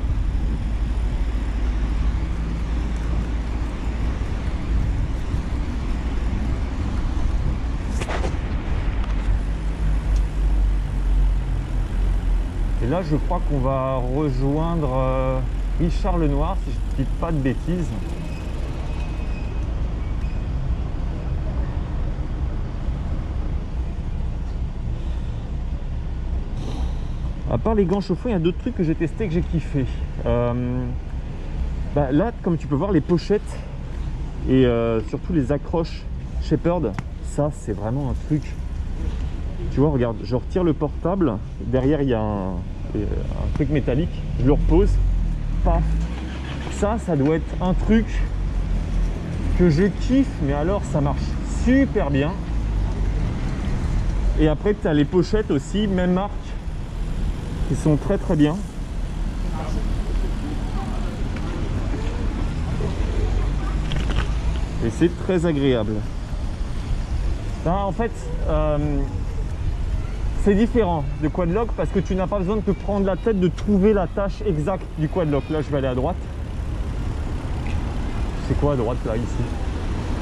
Et là, je crois qu'on va rejoindre Richard Lenoir, si je ne dis pas de bêtises. À part les gants chauffants, il y a d'autres trucs que j'ai testé, que j'ai kiffé. Là, comme tu peux voir, les pochettes et surtout les accroches Shepherd, ça, c'est vraiment un truc. Tu vois, regarde, je retire le portable. Derrière, il y a un truc métallique. Je le repose. Paf. Ça doit être un truc que je kiffe. Mais alors, ça marche super bien. Et après, tu as les pochettes aussi, même marque, qui sont très très bien. Et c'est très agréable. Là, en fait, c'est différent de quadlock parce que tu n'as pas besoin de te prendre la tête de trouver la tâche exacte du quadlock. Là, je vais aller à droite. C'est quoi à droite là, ici?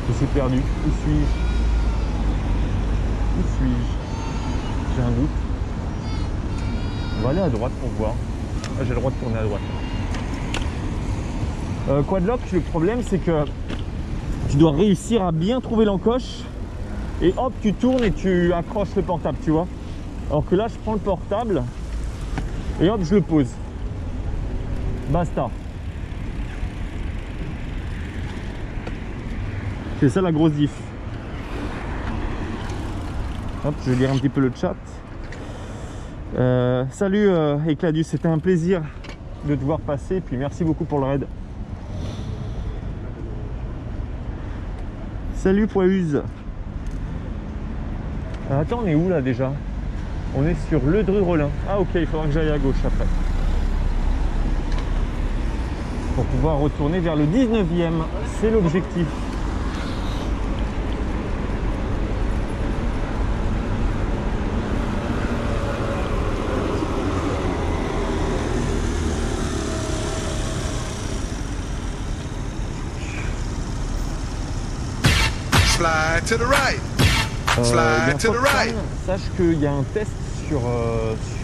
Je suis perdu. Où suis-je? Où suis-je? J'ai un doute. On va aller à droite pour voir. Ah, j'ai le droit de tourner à droite. Quadlock, le problème c'est que tu dois réussir à bien trouver l'encoche et hop, tu tournes et tu accroches le portable, tu vois. Alors que là, je prends le portable et hop, je le pose. Basta. C'est ça la grosse diff. Hop, je vais lire un petit peu le chat. Salut Ecladus, c'était un plaisir de te voir passer, puis merci beaucoup pour le raid. Salut Poiuse. Attends, on est où là déjà? On est sur Le Dreux-Rollin. Ah ok, il faudra que j'aille à gauche après. Pour pouvoir retourner vers le 19e, c'est l'objectif.
Slide to the right. Slide to the right.
Sache qu'il y a un test sur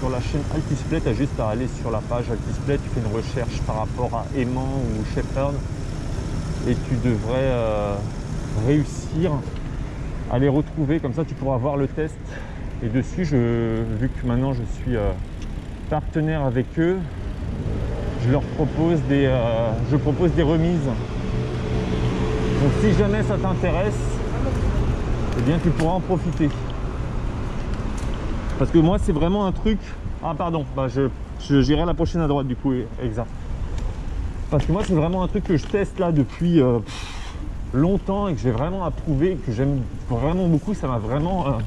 la chaîne Altisplit. Tu as juste à aller sur la page Altisplit, tu fais une recherche par rapport à aimant ou shepherd et tu devrais réussir à les retrouver. Comme ça tu pourras voir le test. Et dessus, vu que maintenant je suis partenaire avec eux, je leur propose des remises. Donc si jamais ça t'intéresse, eh bien tu pourras en profiter. Parce que moi c'est vraiment un truc... Ah pardon, bah j'irai la prochaine à droite du coup, exact. Parce que moi c'est vraiment un truc que je teste là depuis longtemps et que j'ai vraiment approuvé, que j'aime vraiment beaucoup. Ça m'a vraiment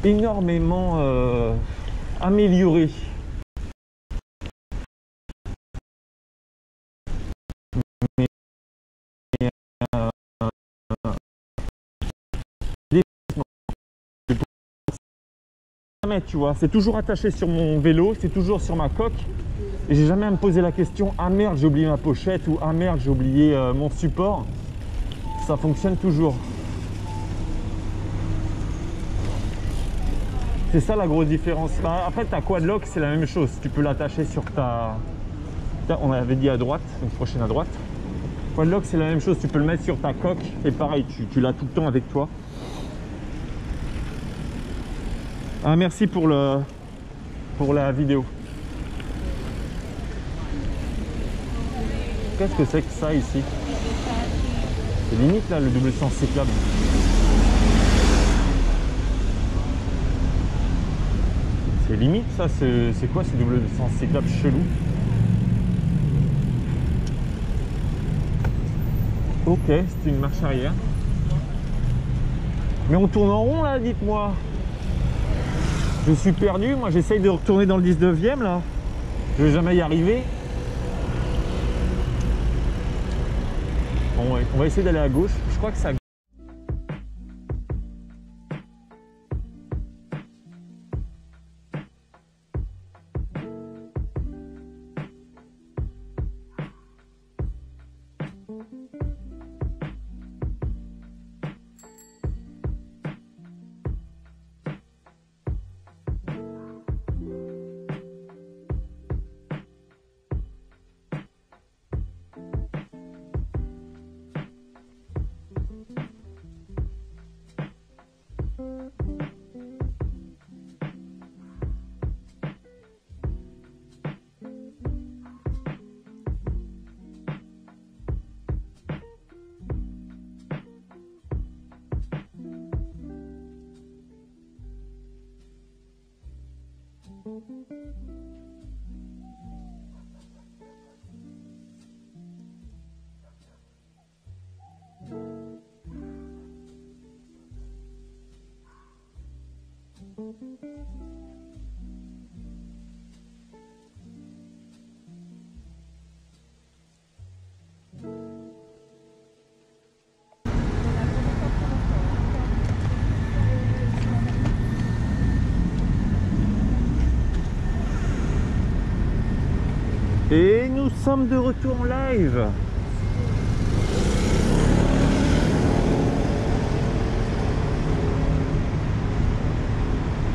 énormément amélioré. Tu vois, c'est toujours attaché sur mon vélo, c'est toujours sur ma coque et j'ai jamais à me poser la question ah merde j'ai oublié ma pochette ou ah merde j'ai oublié mon support. Ça fonctionne toujours. C'est ça la grosse différence. Bah, après ta quadlock c'est la même chose, tu peux l'attacher sur ta... On avait dit à droite, donc prochaine à droite. Quadlock c'est la même chose, tu peux le mettre sur ta coque et pareil tu l'as tout le temps avec toi. Ah, merci pour la vidéo. Qu'est-ce que c'est que ça ici? C'est limite là le double sens cyclable. C'est limite ça, c'est quoi ce double sens cyclable chelou? Ok, c'est une marche arrière. Mais on tourne en rond là, dites-moi. Je suis perdu, moi j'essaye de retourner dans le 19e là. Je vais jamais y arriver. Bon, ouais, on va essayer d'aller à gauche. Je crois que ça... Et nous sommes de retour en live.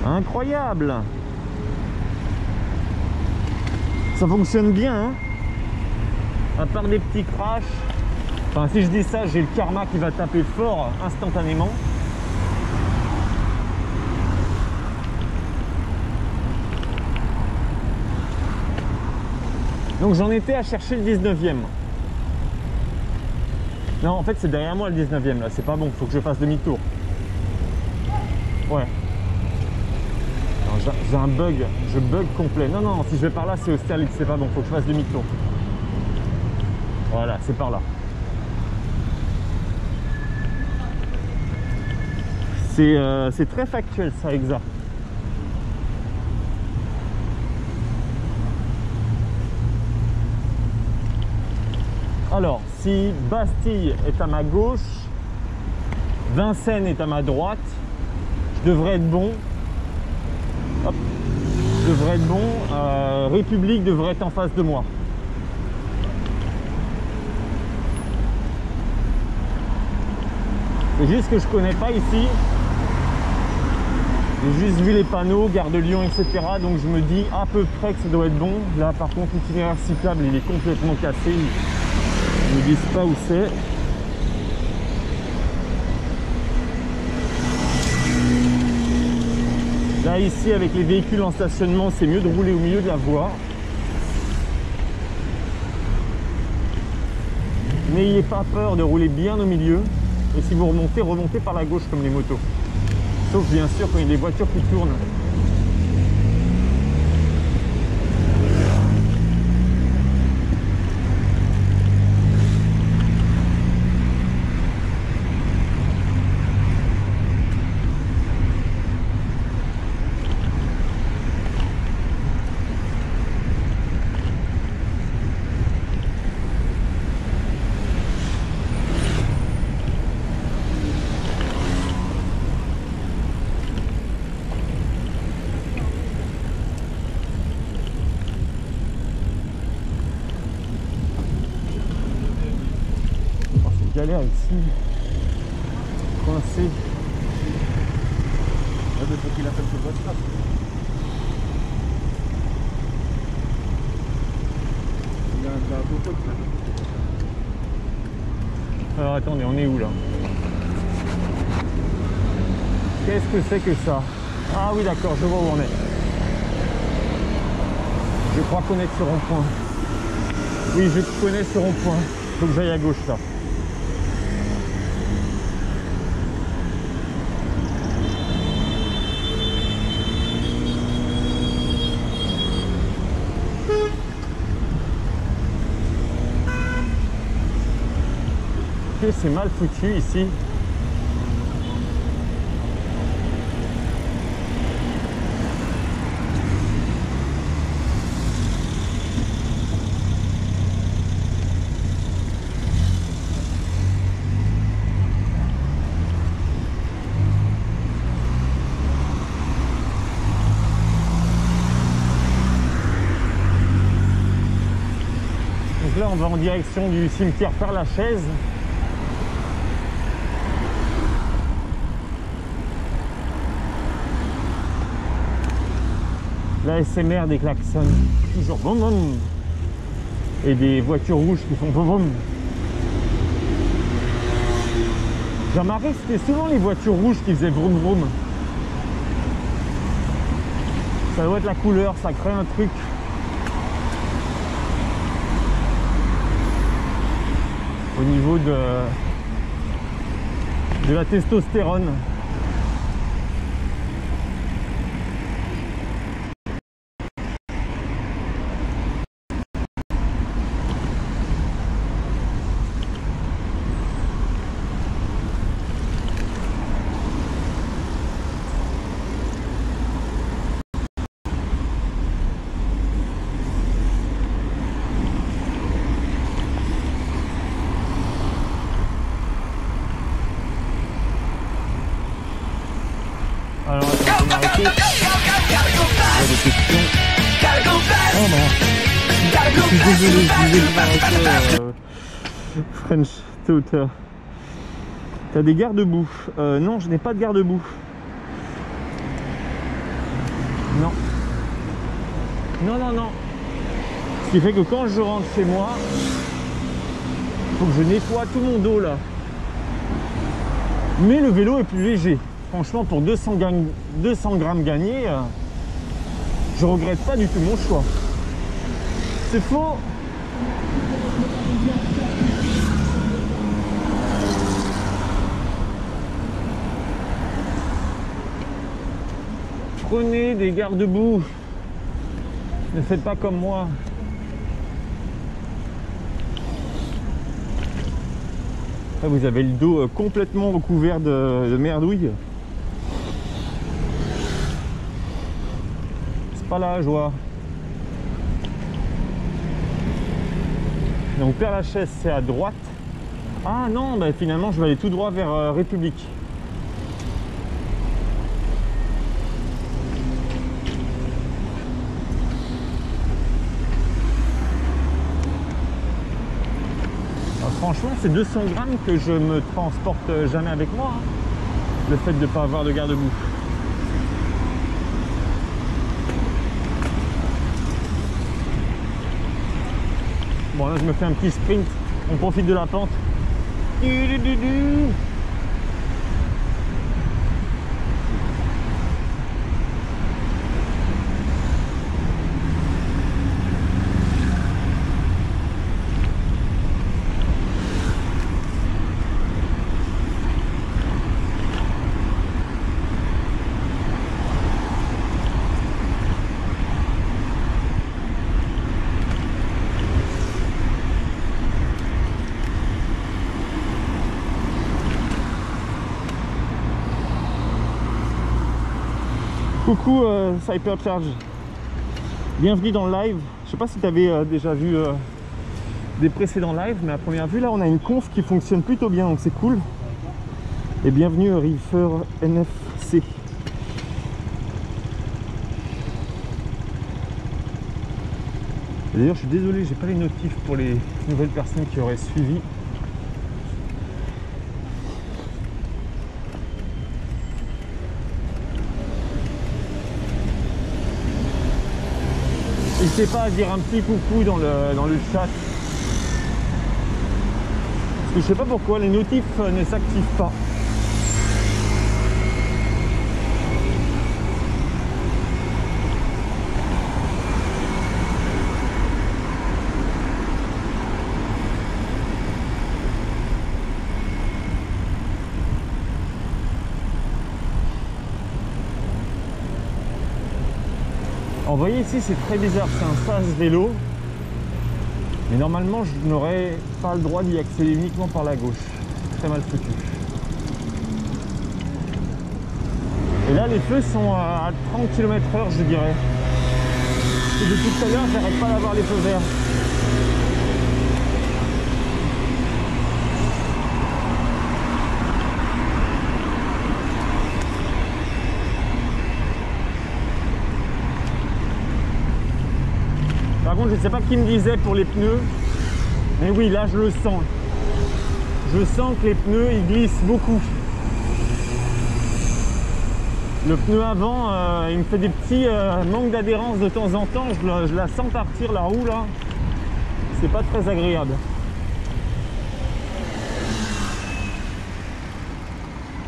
Incroyable. Ça fonctionne bien, hein, à part des petits crashs. Enfin, si je dis ça, j'ai le karma qui va taper fort instantanément. Donc j'en étais à chercher le 19e. Non, en fait, c'est derrière moi le 19e là. C'est pas bon. Faut que je fasse demi-tour. Ouais. J'ai un bug. Je bug complet. Non, non, si je vais par là, c'est Austerlitz. C'est pas bon. Faut que je fasse demi-tour. Voilà, c'est par là. C'est très factuel ça, exact. Alors, si Bastille est à ma gauche, Vincennes est à ma droite, je devrais être bon. Hop, je devrais être bon. République devrait être en face de moi. C'est juste que je connais pas ici. J'ai juste vu les panneaux, Gare de Lyon, etc. Donc je me dis à peu près que ça doit être bon. Là par contre l'itinéraire cyclable il est complètement cassé. Ils ne disent pas où c'est. Là ici avec les véhicules en stationnement c'est mieux de rouler au milieu de la voie. N'ayez pas peur de rouler bien au milieu. Et si vous remontez, remontez par la gauche comme les motos. Sauf bien sûr quand il y a des voitures qui tournent. Galère ici, coincé.
Ouais, mais faut qu'il appelle sur WhatsApp. Il y a un popote là.
Alors attendez, on est où là? Qu'est-ce que c'est que ça? Ah oui d'accord, je vois où on est. Je crois connaître ce rond-point. Oui, je connais ce rond-point. Faut que j'aille à gauche là. C'est mal foutu ici. Donc là on va en direction du cimetière Père-Lachaise. La SMR des klaxons, toujours boum boum. Et des voitures rouges qui font boum boum. J'ai remarqué que c'était souvent les voitures rouges qui faisaient vroom vroom. Ça doit être la couleur, ça crée un truc. Au niveau de la testostérone. Alors, attends, on a arrêté. Il y a des questions. Oh non. Je suis désolé, je vous ai arrêté. French, t'es auteur. T'as des garde-boue? Non, je n'ai pas de garde-boue. Non. Non, non, non. Ce qui fait que quand je rentre chez moi, il faut que je nettoie tout mon dos là. Mais le vélo est plus léger. Franchement, pour 200 grammes gagnés, je regrette pas du tout mon choix. C'est faux. Prenez des garde-boue. Ne faites pas comme moi. Là, vous avez le dos complètement recouvert de merdouille. C'est pas la joie. Donc Père-Lachaise, c'est à droite. Ah non, bah, finalement je vais aller tout droit vers République. Franchement, c'est 200 grammes que je me transporte jamais avec moi, hein. Le fait de ne pas avoir de garde-boue. Bon, là, je me fais un petit sprint. On profite de la pente. Coucou Cypercharge, bienvenue dans le live. Je sais pas si tu avais déjà vu des précédents lives, mais à première vue là on a une conf qui fonctionne plutôt bien, donc c'est cool. Et bienvenue Reefer NFC. D'ailleurs je suis désolé, j'ai pas les notifs pour les nouvelles personnes qui auraient suivi. N'hésitez pas à dire un petit coucou dans le chat. Parce que je sais pas pourquoi les notifs ne s'activent pas. Vous voyez ici, c'est très bizarre, c'est un sas vélo, mais normalement je n'aurais pas le droit d'y accéder uniquement par la gauche. Très mal foutu. Et là les feux sont à 30 km/h je dirais. Et depuis tout à l'heure j'arrête pas d'avoir les feux verts. Par contre, je ne sais pas qui me disait pour les pneus, mais oui, là, je le sens. Je sens que les pneus, ils glissent beaucoup. Le pneu avant, il me fait des petits manques d'adhérence de temps en temps. Je la sens partir, la roue, là. C'est pas très agréable.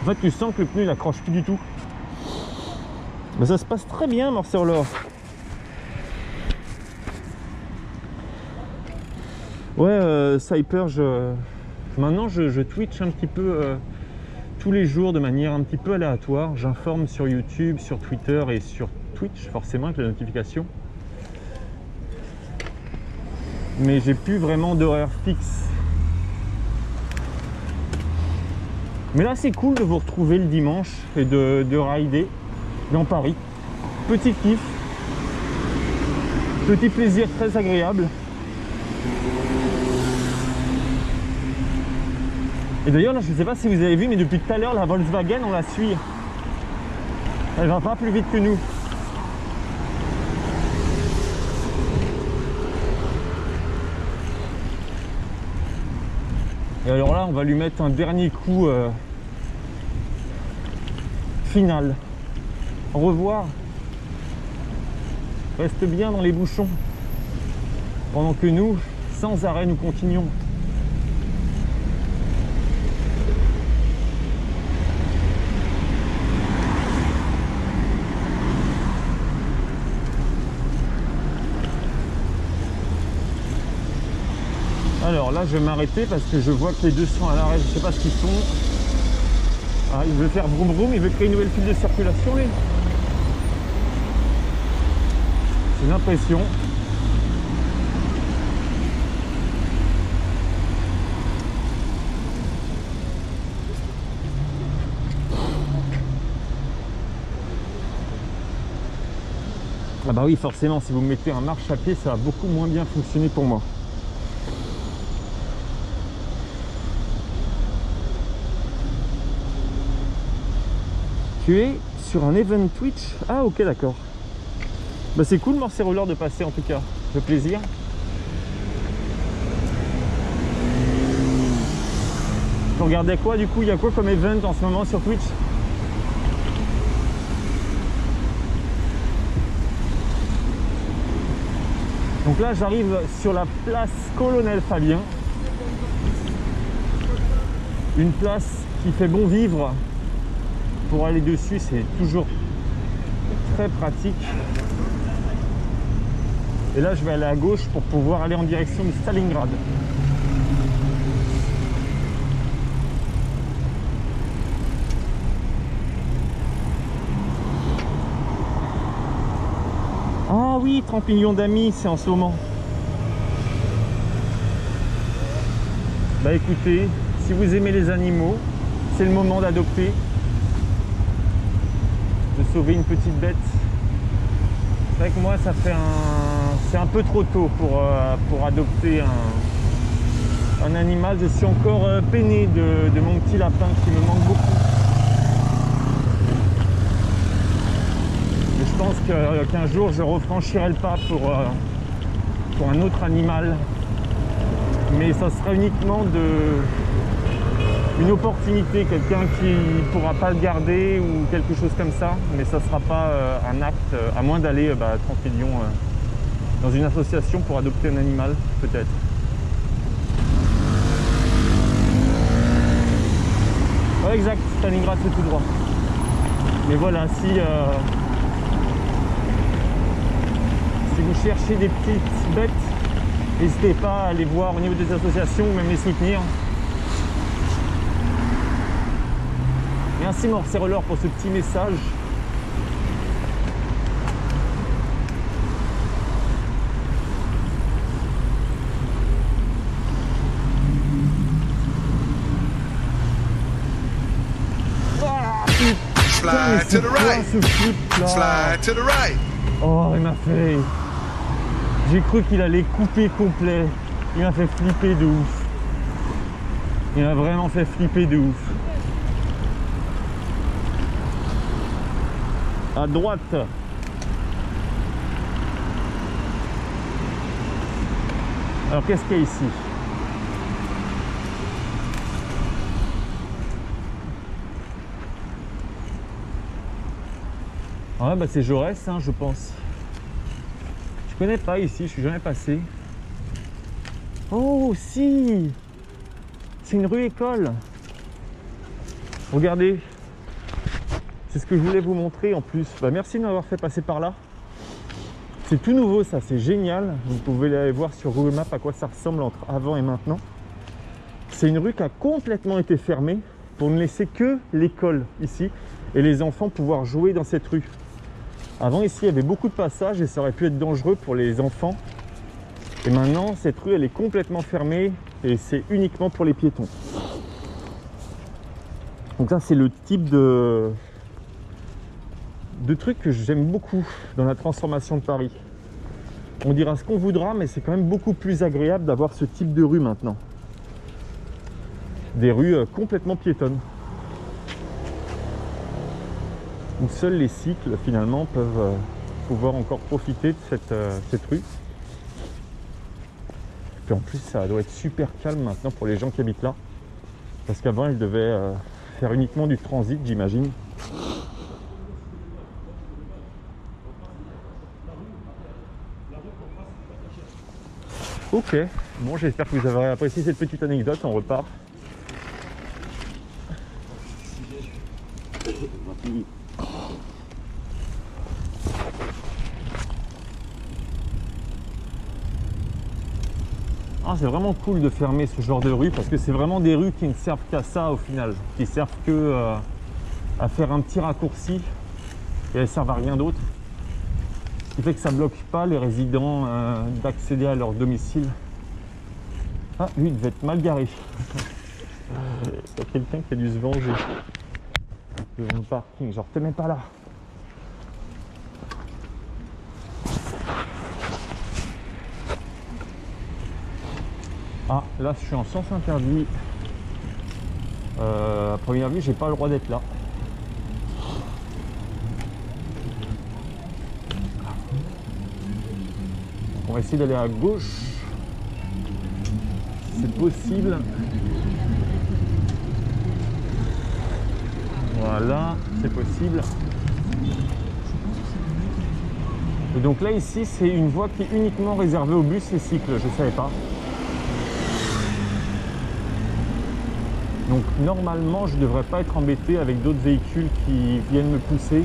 En fait, tu sens que le pneu, il accroche plus du tout. Mais ça se passe très bien, Morceau-L'Or. Ouais, Cyper, maintenant je Twitch un petit peu tous les jours de manière un petit peu aléatoire. J'informe sur YouTube, sur Twitter et sur Twitch, forcément avec la notification. Mais j'ai plus vraiment d'horaire fixe. Mais là c'est cool de vous retrouver le dimanche et de rider dans Paris. Petit kiff, petit plaisir très agréable. Et d'ailleurs là je ne sais pas si vous avez vu, mais depuis tout à l'heure la Volkswagen on la suit. Elle va pas plus vite que nous. Et alors là on va lui mettre un dernier coup final. Au revoir. Reste bien dans les bouchons. Pendant que nous, sans arrêt, nous continuons. Alors là je vais m'arrêter parce que je vois que les deux sont à l'arrêt, je ne sais pas ce qu'ils font. Ah, il veut faire vroom vroom, il veut créer une nouvelle file de circulation lui. C'est une impression. Ah bah oui, forcément, si vous mettez un marche à pied, ça va beaucoup moins bien fonctionner pour moi. Tu es sur un event Twitch? Ah ok, d'accord. Bah c'est cool Morse Roller de passer en tout cas, ça fait plaisir. Vous regardez quoi du coup? Il y a quoi comme event en ce moment sur Twitch? Donc là j'arrive sur la place Colonel Fabien. Une place qui fait bon vivre. Pour aller dessus, c'est toujours très pratique. Et là, je vais aller à gauche pour pouvoir aller en direction de Stalingrad. Ah oui, 30 millions d'amis, c'est en ce moment. Bah écoutez, si vous aimez les animaux, c'est le moment d'adopter. De sauver une petite bête. C'est vrai que moi ça fait c'est un peu trop tôt pour adopter un animal. Je suis encore peiné de mon petit lapin qui me manque beaucoup. Et je pense qu'un jour je refranchirai le pas pour un autre animal. Mais ça sera uniquement une opportunité, quelqu'un qui ne pourra pas le garder ou quelque chose comme ça, mais ça ne sera pas un acte, à moins d'aller 30 millions dans une association pour adopter un animal, peut-être. Ouais, exact, Stalingrad c'est tout droit. Mais voilà, si vous cherchez des petites bêtes, n'hésitez pas à aller voir au niveau des associations ou même les soutenir. Merci Morse Roller pour ce petit message. Ah, putain,
Slide to the right.
ce flip là.
Slide to the right.
Oh, il m'a fait... J'ai cru qu'il allait couper complet. Il m'a fait flipper de ouf. Il m'a vraiment fait flipper de ouf. À droite. Alors qu'est-ce qu'il y a ici? Ah bah c'est Jaurès hein, je pense. Je connais pas ici, je suis jamais passé. Oh si, c'est une rue école. Regardez. C'est ce que je voulais vous montrer en plus. Bah, merci de m'avoir fait passer par là. C'est tout nouveau ça, c'est génial. Vous pouvez aller voir sur Google Maps à quoi ça ressemble entre avant et maintenant. C'est une rue qui a complètement été fermée pour ne laisser que l'école ici et les enfants pouvoir jouer dans cette rue. Avant ici il y avait beaucoup de passages et ça aurait pu être dangereux pour les enfants. Et maintenant cette rue elle est complètement fermée et c'est uniquement pour les piétons. Donc ça c'est le type de trucs que j'aime beaucoup dans la transformation de Paris. On dira ce qu'on voudra, mais c'est quand même beaucoup plus agréable d'avoir ce type de rue maintenant. Des rues complètement piétonnes. Où seuls les cycles finalement peuvent pouvoir encore profiter de cette rue. Puis en plus ça doit être super calme maintenant pour les gens qui habitent là. Parce qu'avant ils devaient faire uniquement du transit, j'imagine. Ok, bon j'espère que vous avez apprécié cette petite anecdote, on repart. Ah, c'est vraiment cool de fermer ce genre de rue parce que c'est vraiment des rues qui ne servent qu'à ça au final, qui servent que à faire un petit raccourci et elles servent à rien d'autre. qui fait que ça bloque pas les résidents d'accéder à leur domicile. Ah, lui, il devait être mal garé. Il y a quelqu'un qui a dû se venger devant le parking. Genre, te mets pas là. Ah, là, je suis en sens interdit. À première vue, j'ai pas le droit d'être là. On va essayer d'aller à gauche. C'est possible. Voilà, c'est possible. Et donc là, ici, c'est une voie qui est uniquement réservée aux bus et cycles. Je ne savais pas. Donc normalement, je ne devrais pas être embêté avec d'autres véhicules qui viennent me pousser.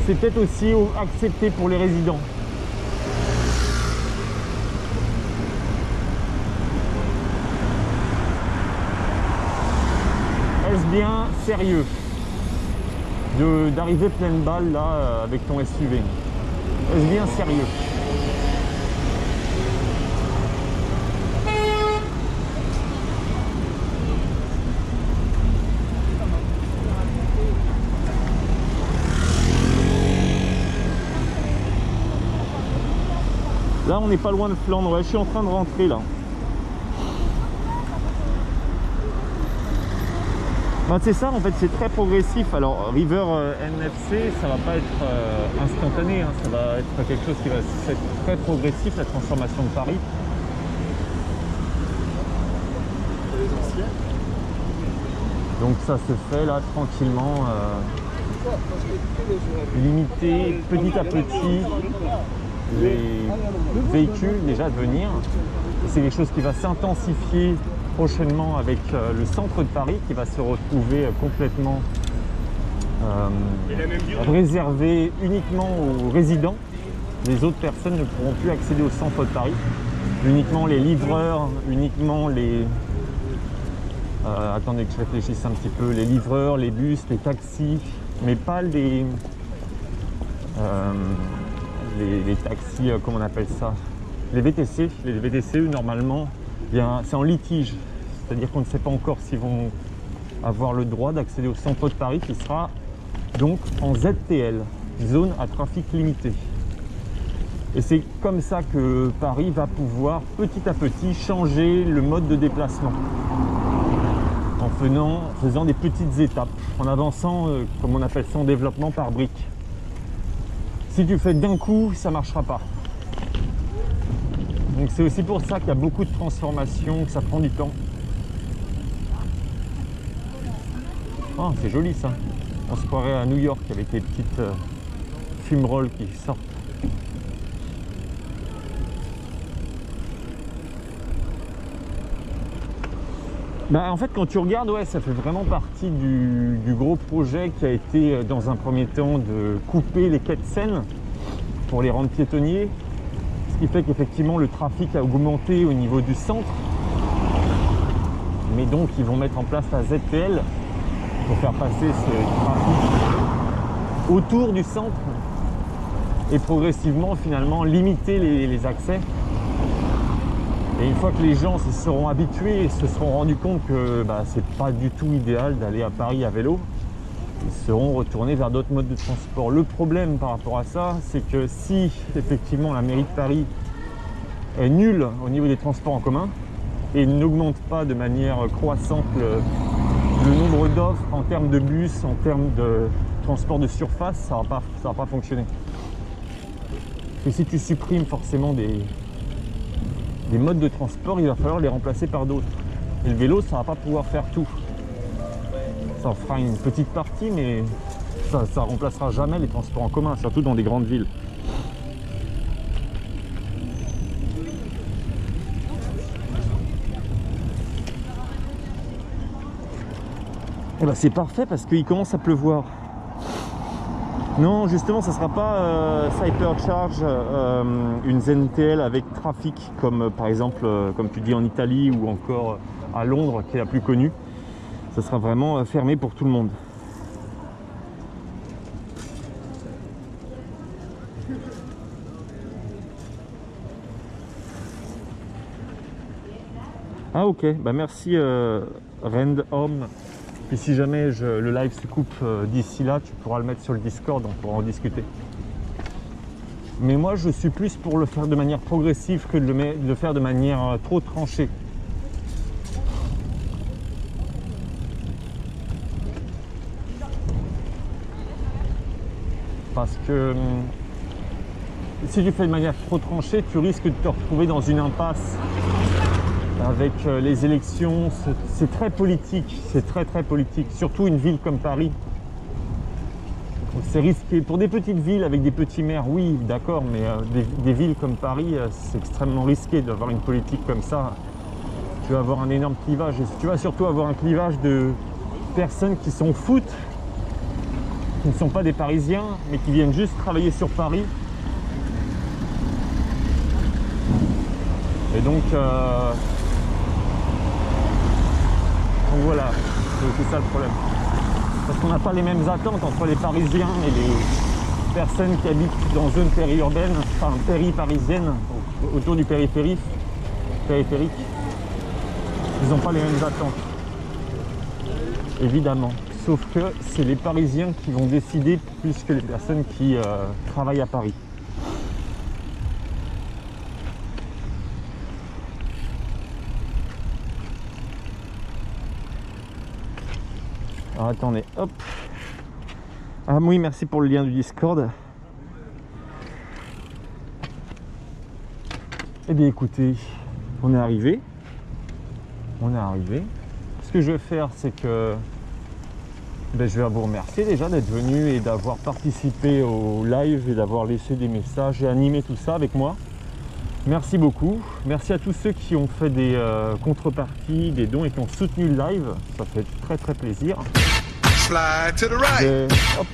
C'est peut-être aussi accepté pour les résidents. Est-ce bien sérieux d'arriver pleine balle là avec ton SUV? Est-ce bien sérieux? Là, on n'est pas loin de Flandre. Ouais, je suis en train de rentrer là. Ben, c'est ça, en fait, c'est très progressif. Alors, River NFC, ça va pas être instantané. Hein. Ça va être quelque chose qui va être très progressif, la transformation de Paris. Donc ça se fait là tranquillement, limiter petit à petit les véhicules déjà à venir. C'est quelque chose qui va s'intensifier prochainement avec le centre de Paris qui va se retrouver complètement réservé uniquement aux résidents. Les autres personnes ne pourront plus accéder au centre de Paris. Uniquement les livreurs, uniquement les... attendez que je réfléchisse un petit peu. Les livreurs, les bus, les taxis, mais pas les taxis, comment on appelle ça? Les VTC. Les VTC, normalement, c'est en litige. C'est-à-dire qu'on ne sait pas encore s'ils vont avoir le droit d'accéder au centre de Paris qui sera donc en ZTL, zone à trafic limité. Et c'est comme ça que Paris va pouvoir petit à petit changer le mode de déplacement. En faisant des petites étapes, en avançant, comme on appelle ça, en développement par briques. Si tu fais d'un coup, ça ne marchera pas. Donc c'est aussi pour ça qu'il y a beaucoup de transformations, que ça prend du temps. Oh, c'est joli ça. On se croirait à New York avec les petites fumerolles qui sortent. Bah, en fait, quand tu regardes, ouais, ça fait vraiment partie du gros projet qui a été, dans un premier temps, de couper les quais de Seine pour les rendre piétonniers. Ce qui fait qu'effectivement, le trafic a augmenté au niveau du centre. Mais donc, ils vont mettre en place la ZTL pour faire passer ce trafic autour du centre et progressivement, finalement, limiter les accès. Et une fois que les gens se seront habitués et se seront rendus compte que c'est pas du tout idéal d'aller à Paris à vélo, ils seront retournés vers d'autres modes de transport. Le problème par rapport à ça, c'est que si effectivement la mairie de Paris est nulle au niveau des transports en commun et n'augmente pas de manière croissante le nombre d'offres en termes de bus, en termes de transport de surface, ça va pas fonctionner. Et si tu supprimes forcément des modes de transport, il va falloir les remplacer par d'autres. Et le vélo, ça va pas pouvoir faire tout. Ça en fera une petite partie, mais ça remplacera jamais les transports en commun, surtout dans des grandes villes. Et c'est parfait parce qu'il commence à pleuvoir. Non, justement, ça ne sera pas Cybercharge, une ZTL avec trafic, comme par exemple, comme tu dis en Italie ou encore à Londres, qui est la plus connue. Ça sera vraiment fermé pour tout le monde. Ah ok, bah merci Rend Home. Puis si jamais le live se coupe d'ici là, tu pourras le mettre sur le Discord, on pourra en discuter. Mais moi je suis plus pour le faire de manière progressive que de le faire de manière trop tranchée. Parce que si tu fais de manière trop tranchée, tu risques de te retrouver dans une impasse avec les élections. C'est très politique, c'est très politique, surtout une ville comme Paris. C'est risqué. Pour des petites villes avec des petits maires, oui, d'accord, mais des villes comme Paris, c'est extrêmement risqué d'avoir une politique comme ça. Tu vas avoir un énorme clivage, et tu vas surtout avoir un clivage de personnes qui s'en foutent, qui ne sont pas des Parisiens, mais qui viennent juste travailler sur Paris. Et donc voilà, c'est ça le problème. Parce qu'on n'a pas les mêmes attentes entre les Parisiens et les personnes qui habitent dans zone périurbaine, enfin péri-parisienne, autour du périphérique. Ils n'ont pas les mêmes attentes, évidemment. Sauf que c'est les Parisiens qui vont décider plus que les personnes qui travaillent à Paris. Alors attendez, hop. Ah oui, merci pour le lien du Discord. Eh bien écoutez, on est arrivé. Ce que je vais faire, c'est que je vais vous remercier déjà d'être venu et d'avoir participé au live et d'avoir laissé des messages et animé tout ça avec moi. Merci beaucoup. Merci à tous ceux qui ont fait des contreparties, des dons et qui ont soutenu le live. Ça fait très plaisir.
Slide to the
Je vais
right.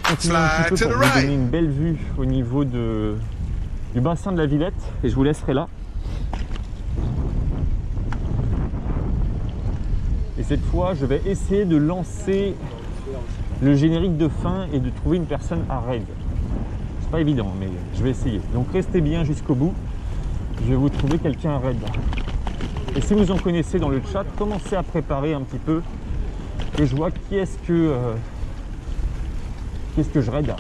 continuer un petit peu pour vous donner une belle vue au niveau du bassin de la Villette et je vous laisserai là. Et cette fois, je vais essayer de lancer le générique de fin et de trouver une personne à raid. C'est pas évident, mais je vais essayer. Donc restez bien jusqu'au bout. Je vais vous trouver quelqu'un à raid. Et si vous en connaissez dans le chat, commencez à préparer un petit peu. Et je vois qui est-ce que je raid.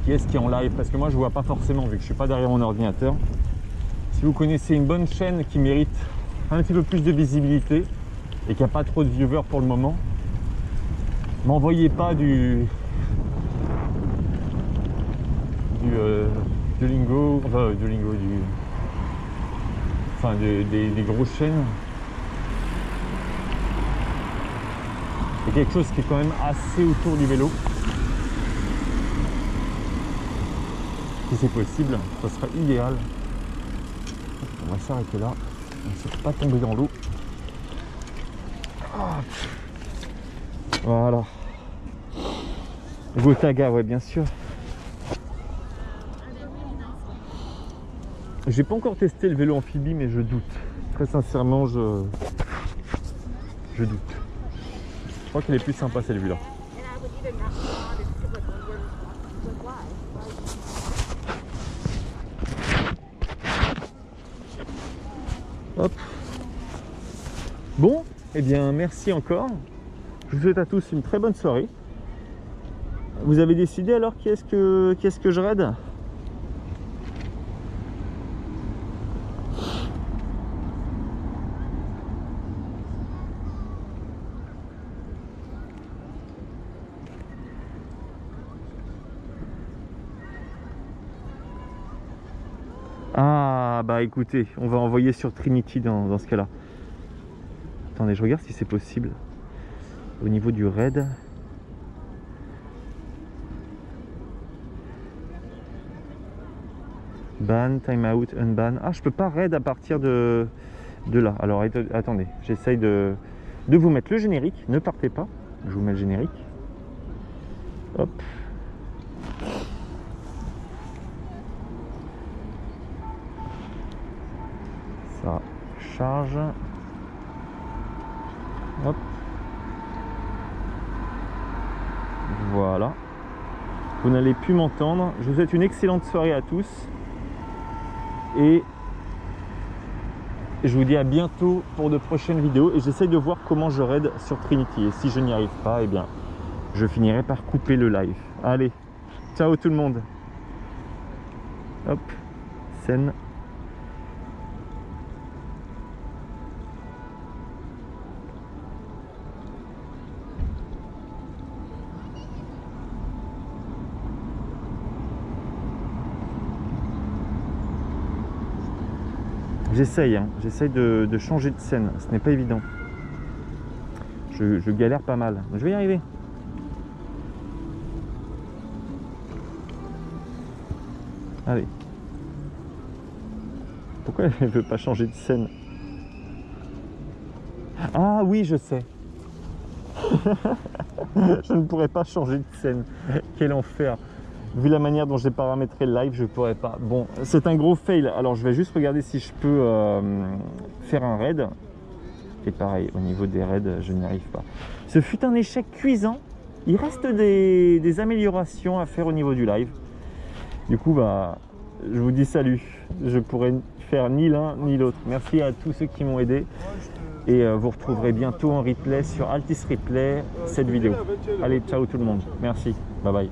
Qui est-ce qui est en live? Parce que moi je vois pas forcément vu que je suis pas derrière mon ordinateur. Si vous connaissez une bonne chaîne qui mérite un petit peu plus de visibilité et qui n'a pas trop de viewers pour le moment, m'envoyez pas du lingo, enfin des grosses chaînes. C'est quelque chose qui est quand même assez autour du vélo. Si c'est possible, ça serait idéal. On va s'arrêter là, on ne se fait pas tomber dans l'eau. Voilà. Gotaga, ouais, bien sûr. J'ai pas encore testé le vélo amphibie, mais je doute. Très sincèrement, je doute. Je crois qu'elle est plus sympa celle-là. Hop. Bon, eh bien merci encore. Je vous souhaite à tous une très bonne soirée. Vous avez décidé alors qui est-ce que je raid? Ah bah écoutez, on va envoyer sur Trinity dans ce cas-là. Attendez, je regarde si c'est possible. Au niveau du raid. Ban, timeout, unban. Ah, je peux pas raid à partir de là. Alors attendez, j'essaye de vous mettre le générique. Ne partez pas. Je vous mets le générique. Hop. Ça charge. Hop. Voilà. Vous n'allez plus m'entendre. Je vous souhaite une excellente soirée à tous. Et je vous dis à bientôt pour de prochaines vidéos. Et j'essaie de voir comment je raid sur Trinity. Et si je n'y arrive pas, eh bien, je finirai par couper le live. Allez, ciao tout le monde. Hop, scène. J'essaye, hein, j'essaye de changer de scène, ce n'est pas évident. Je galère pas mal, je vais y arriver. Allez. Pourquoi elle ne veut pas changer de scène? Ah oui, je sais. Je ne pourrais pas changer de scène. Quel enfer. Vu la manière dont j'ai paramétré le live, je ne pourrais pas. Bon, c'est un gros fail. Alors, je vais juste regarder si je peux faire un raid. Et pareil, au niveau des raids, je n'y arrive pas. Ce fut un échec cuisant. Il reste des améliorations à faire au niveau du live. Du coup, bah, je vous dis salut. Je pourrais faire ni l'un ni l'autre. Merci à tous ceux qui m'ont aidé. Et vous retrouverez bientôt en replay sur Altis Replay cette vidéo. Allez, ciao tout le monde. Merci. Bye bye.